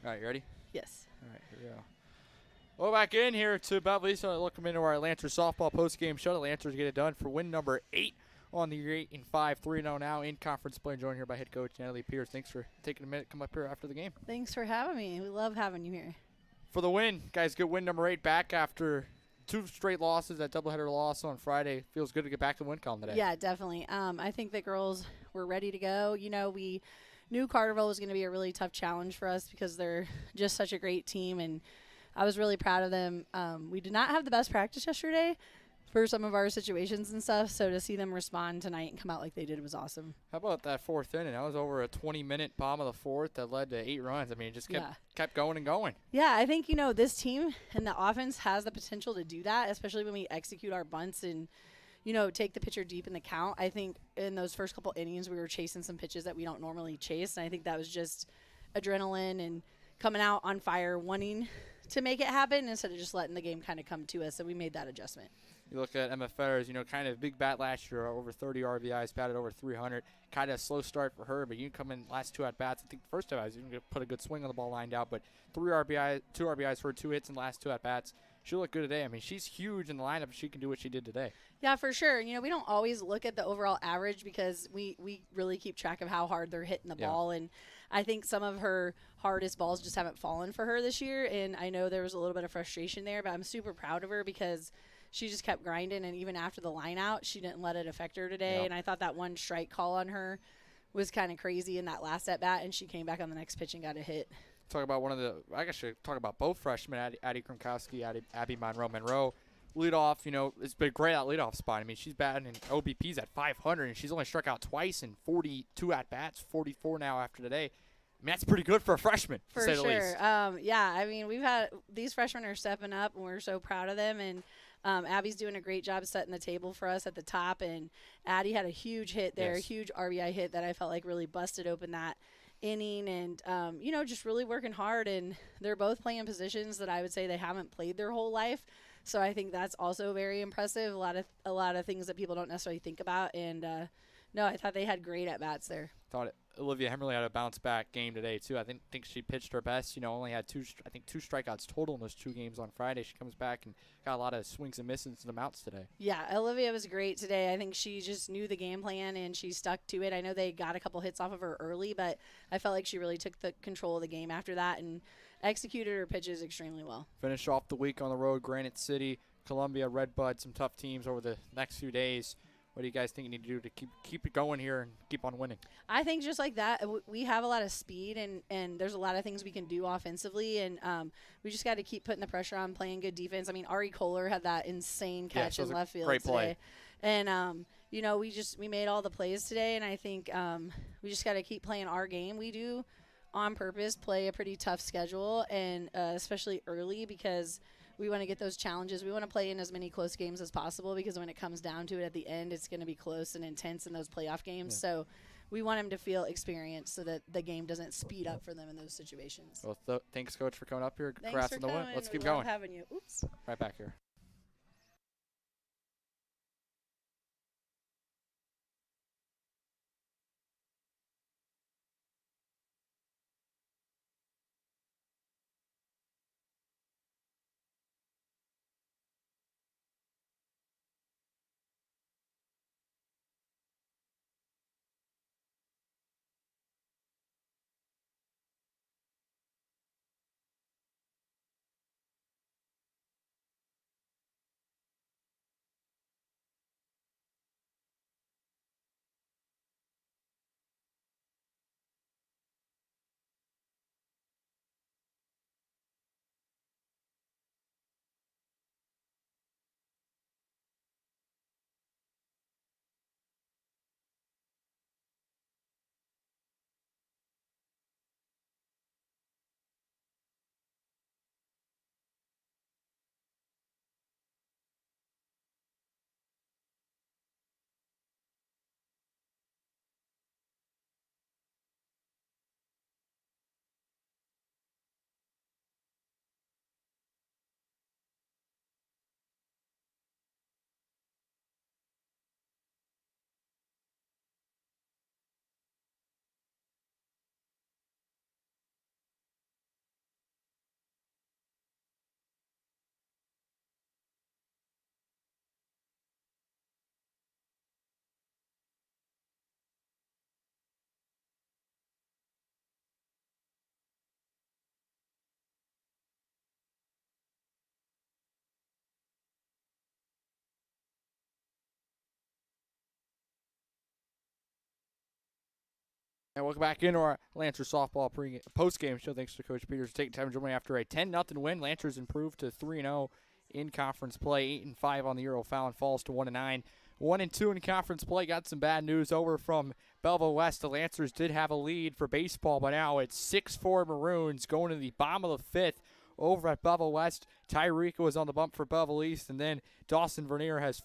All right, you ready?
Yes.
All right, here we go. Well, back in here to Belleville. So looking into our Lancers softball postgame show. The Lancers get it done for win number 8 on the year, 8-5, 3-0 now in conference play. Joined here by head coach Natalie Pierce. Thanks for taking a minute to come up here after the game.
Thanks for having me. We love having you here.
For the win, guys, good win number 8 back after 2 straight losses. That doubleheader loss on Friday. Feels good to get back to the win column today.
Yeah, definitely. I think the girls were ready to go. You know, we knew Carterville was going to be a really tough challenge for us because they're just such a great team, and I was really proud of them. We did not have the best practice yesterday for some of our situations and stuff, so to see them respond tonight and come out like they did was awesome.
How about that 4th inning? That was over a 20-minute bottom of the 4th that led to 8 runs. I mean, it just kept going and going.
Yeah, I think, you know, this team and the offense has the potential to do that, especially when we execute our bunts and, you know, take the pitcher deep in the count. I think in those first couple innings we were chasing some pitches that we don't normally chase, and I think that was just adrenaline and coming out on fire, wanting to make it happen instead of just letting the game kind of come to us, so we made that adjustment.
You look at Emma Ferris, you know, kind of big bat last year, over 30 RBIs, batted over 300. Kind of a slow start for her, but you come in last 2 at-bats. I think the first at-bats, you can put a good swing on the ball lined out, but 2 RBIs for 2 hits in the last 2 at-bats. She'll look good today. I mean, she's huge in the lineup. She can do what she did today.
Yeah, for sure. You know, we don't always look at the overall average because we really keep track of how hard they're hitting the ball. And I think some of her hardest balls just haven't fallen for her this year. And I know there was a little bit of frustration there, but I'm super proud of her because she just kept grinding. And even after the line out, she didn't let it affect her today. And I thought that one strike call on her was kind of crazy in that last at bat. And she came back on the next pitch and got a hit.
Talk about I guess I should talk about both freshmen, Addie Kromkowski, Abby Monroe. Leadoff, you know, it's been great at leadoff spot. I mean, she's batting in OBPs at 500, and she's only struck out twice in 42 at-bats, 44 now after today. I mean, that's pretty good for a freshman, to say the least.
Yeah, I mean, we've had these freshmen are stepping up, and we're so proud of them. And Abby's doing a great job setting the table for us at the top. And Addie had a huge hit there, a huge RBI hit that I felt like really busted open that inning. And, you know, just really working hard. And they're both playing positions that I would say they haven't played their whole life. So I think that's also very impressive. A lot of things that people don't necessarily think about. And, no, I thought they had great at-bats there.
Thought Olivia Hemmerly had a bounce-back game today, too. I think she pitched her best. You know, only had 2 strikeouts total in those 2 games on Friday. She comes back and got a lot of swings and misses to the mounts today.
Yeah, Olivia was great today. I think she just knew the game plan, and she stuck to it. I know they got a couple hits off of her early, but I felt like she really took the control of the game after that and executed her pitches extremely well.
Finish off the week on the road, Granite City, Columbia, Redbud, some tough teams over the next few days. What do you guys think you need to do to keep it going here and keep on winning?
I think just like that, we have a lot of speed, and there's a lot of things we can do offensively, and we just got to keep putting the pressure on, playing good defense. I mean, Ari Kohler had that insane catch in left field
great
today.
Play.
And, you know, we made all the plays today, and I think we just got to keep playing our game. We do, on purpose, play a pretty tough schedule, and especially early because – we want to get those challenges. We want to play in as many close games as possible because when it comes down to it at the end, it's going to be close and intense in those playoff games. Yeah. So we want them to feel experienced so that the game doesn't speed up for them in those situations.
Well, thanks, Coach, for coming up here.
Congrats
on the win. Let's keep
going.
going.
Love having you. Oops.
Right back here. And welcome back into our Lancers softball post-game show. Thanks to Coach Peters for taking time to join me after a 10-0 win. Lancers improved to 3-0 in conference play. 8-5 on the year. O'Fallon falls to 1-9. 1-2 in conference play. Got some bad news over from Belleville West. The Lancers did have a lead for baseball, but now it's 6-4 Maroons going to the bottom of the fifth over at Belleville West. Tyreeka was on the bump for Belleville East, and then Dawson Vernier has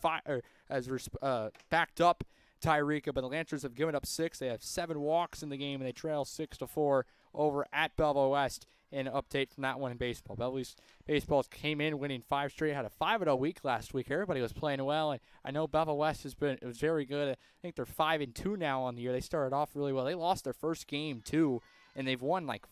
backed up Tyreeka, but the Lancers have given up 6. They have 7 walks in the game, and they trail 6-4 over at Belleville West. An update from that one in baseball. Belleville East baseball came in winning 5 straight. Had a 5-0 week last week. Everybody was playing well, and I know Belleville West was very good. I think they're 5-2 now on the year. They started off really well. They lost their first game too, and they've won like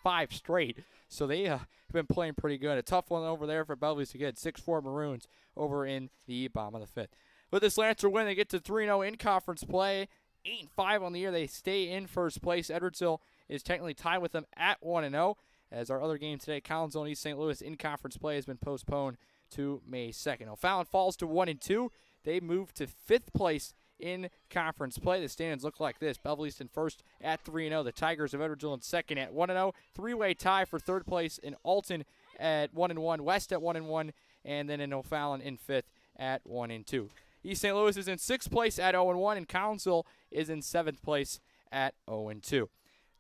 5 straight. So they have been playing pretty good. A tough one over there for Belleville East to get 6-4 Maroons over in the bottom of the fifth. With this Lancer win, they get to 3-0 in conference play. 8-5 on the year. They stay in first place. Edwardsville is technically tied with them at 1-0. As our other game today, Collinsville and East St. Louis in conference play has been postponed to May 2nd. O'Fallon falls to 1-2. They move to 5th place in conference play. The standings look like this. Belleville East in first at 3-0. The Tigers of Edwardsville in second at 1-0. 3-way tie for third place in Alton at 1-1. West at 1-1. And then in O'Fallon in 5th at 1-2. East St. Louis is in 6th place at 0-1, and Collinsville is in 7th place at 0-2.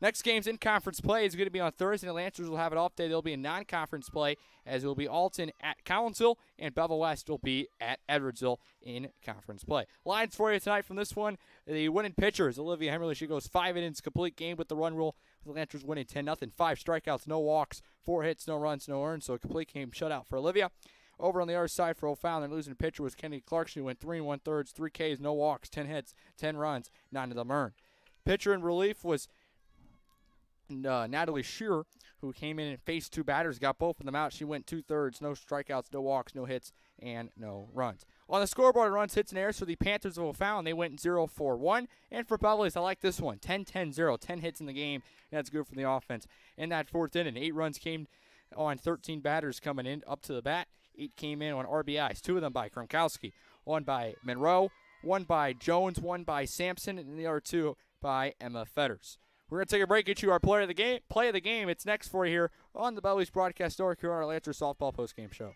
Next game's in conference play is going to be on Thursday. The Lancers will have an off day. They'll be in non-conference play, as it will be Alton at Collinsville, and Belleville West will be at Edwardsville in conference play. Lines for you tonight from this one. The winning pitcher is Olivia Hemmerly. She goes 5 innings, complete game with the run rule. The Lancers winning 10-0. 5 strikeouts, no walks, 4 hits, no runs, no earned. So a complete game shutout for Olivia. Over on the other side for O'Fallon, their losing pitcher was Kennedy Clark. She went 3 1/3, 3 Ks, no walks, 10 hits, 10 runs, 9 of them earned. Pitcher in relief was Natalie Shearer, who came in and faced 2 batters, got both of them out. She went 2/3, no strikeouts, no walks, no hits, and no runs. On the scoreboard, runs, hits, and errors for the Panthers of O'Fallon, they went 0-4-1. And for Belleville East, I like this one, 10-10-0, 10 hits in the game, and that's good for the offense. In that 4th inning, 8 runs came on 13 batters coming in up to the bat. 8 came in on RBIs, 2 of them by Kromkowski, 1 by Monroe, 1 by Jones, 1 by Sampson, and the other 2 by Emma Fetters. We're going to take a break, get you our play of the game. It's next for you here on the Belleville East Broadcast Network here on our Lancer Softball postgame show.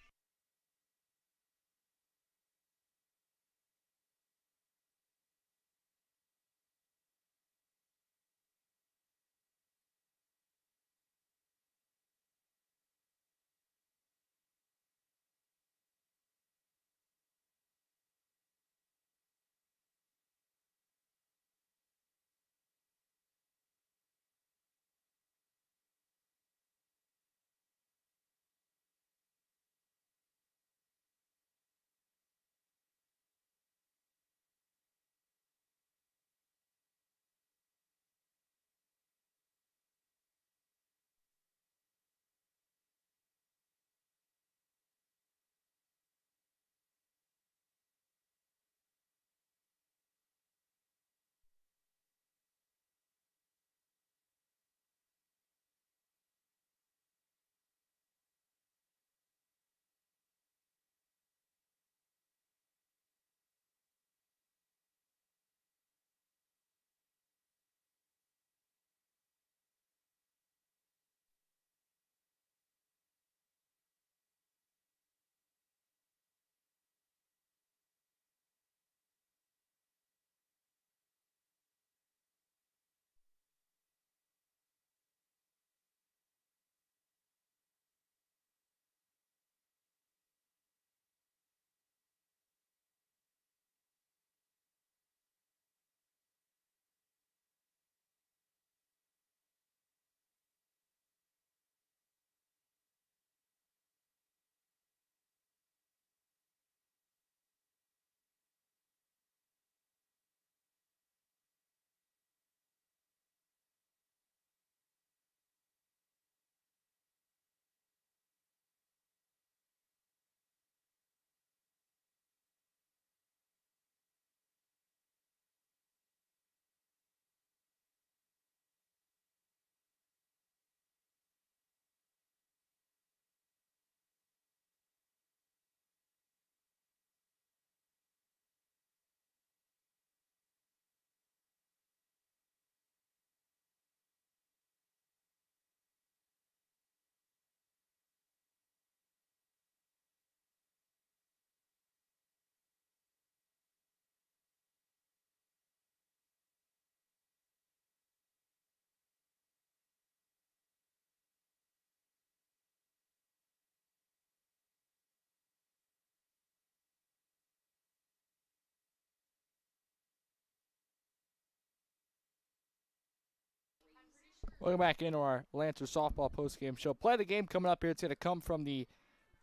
Welcome back into our Lancer softball postgame show. Play of the game coming up here. It's going to come from the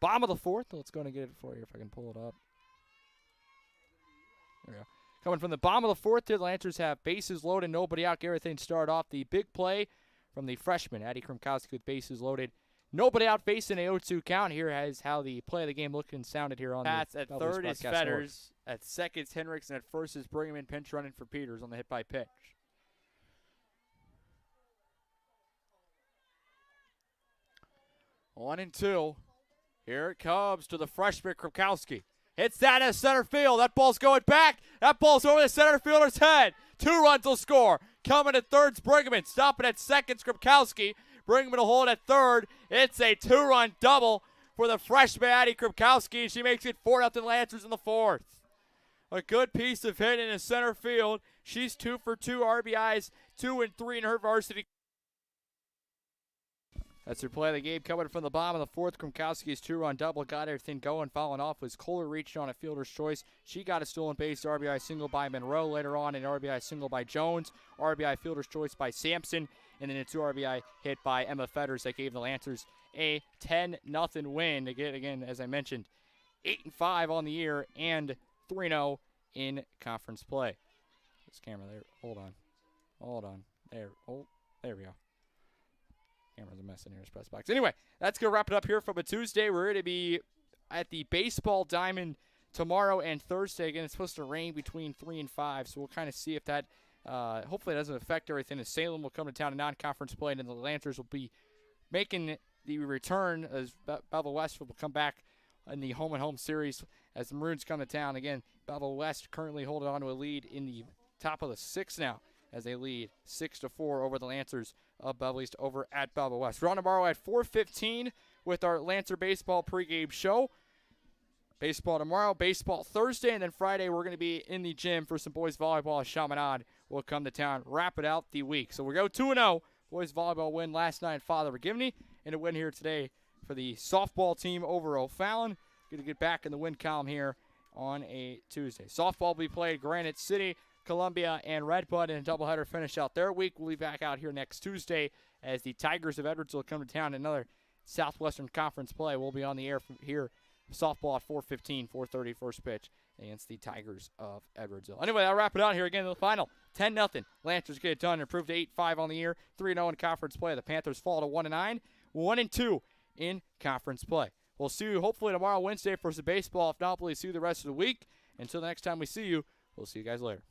bottom of the fourth. Let's go and get it for you if I can pull it up. There we go. Coming from the bottom of the fourth here, the Lancers have bases loaded, nobody out. Get everything started off. The big play from the freshman, Addie Krumkowski, with bases loaded. Nobody out, facing a 0-2 count. Here is how the play of the game looked and sounded here on
Pats
the
at
Belleville
third is
Broadcast Network.
Fetters. At second is Hendricks. And at first is Brigham, pinch running for Peters on the hit by pitch. On and two. Here it comes to the freshman Krumkowski. Hits that in center field. That ball's going back. That ball's over the center fielder's head. 2 runs will score. Coming at third's Brigham. Stopping at second, Krumkowski. Brigham will hold at third. It's a 2-run double for the freshman Addie Krumkowski. She makes it 4-0 Lancers in the fourth. A good piece of hitting in center field. She's 2 for 2 RBIs, 2 and 3 in her varsity. That's her play of the game coming from the bottom of the fourth. Krumkowski's 2-run double got everything going. Following off was Kohler reached on a fielder's choice. She got a stolen base RBI single by Monroe. Later on, an RBI single by Jones. RBI fielder's choice by Sampson. And then a 2 RBI hit by Emma Fetters that gave the Lancers a 10-0 win to get, again, as I mentioned, 8-5 on the year and 3-0 in conference play. This camera there. Hold on. There. Oh, there we go. Camera's a mess in here. Press box. Anyway, that's going to wrap it up here from a Tuesday. We're going to be at the baseball diamond tomorrow and Thursday. Again, it's supposed to rain between 3 and 5, so we'll kind of see if that hopefully it doesn't affect everything. As Salem will come to town in non-conference play, and then the Lancers will be making the return as Belleville West will come back in the home-and-home series as the Maroons come to town. Again, Belleville West currently holding on to a lead in the top of the 6th now as they lead 6-4 over the Lancers of Belleville East over at Belleville West. We're on tomorrow at 4:15 with our Lancer baseball pregame show. Baseball tomorrow, baseball Thursday, and then Friday we're going to be in the gym for some boys volleyball. Chaminade will come to town, wrap it out the week. So we go 2-0. Boys volleyball win last night, Father McGivney, and a win here today for the softball team over O'Fallon. Going to get back in the win column here on a Tuesday. Softball will be played Granite City, Columbia, and Redbud in a doubleheader finish out their week. We'll be back out here next Tuesday as the Tigers of Edwardsville come to town. Another Southwestern Conference play. We'll be on the air from here. Softball at 4:15, 4:30 first pitch against the Tigers of Edwardsville. Anyway, I'll wrap it out here again in the final. 10-0. Lancers get it done and improve to 8-5 on the year. 3-0 in conference play. The Panthers fall to 1-9, 1-2 in conference play. We'll see you hopefully tomorrow, Wednesday, for some baseball. If not, we'll see you the rest of the week. Until the next time we see you, we'll see you guys later.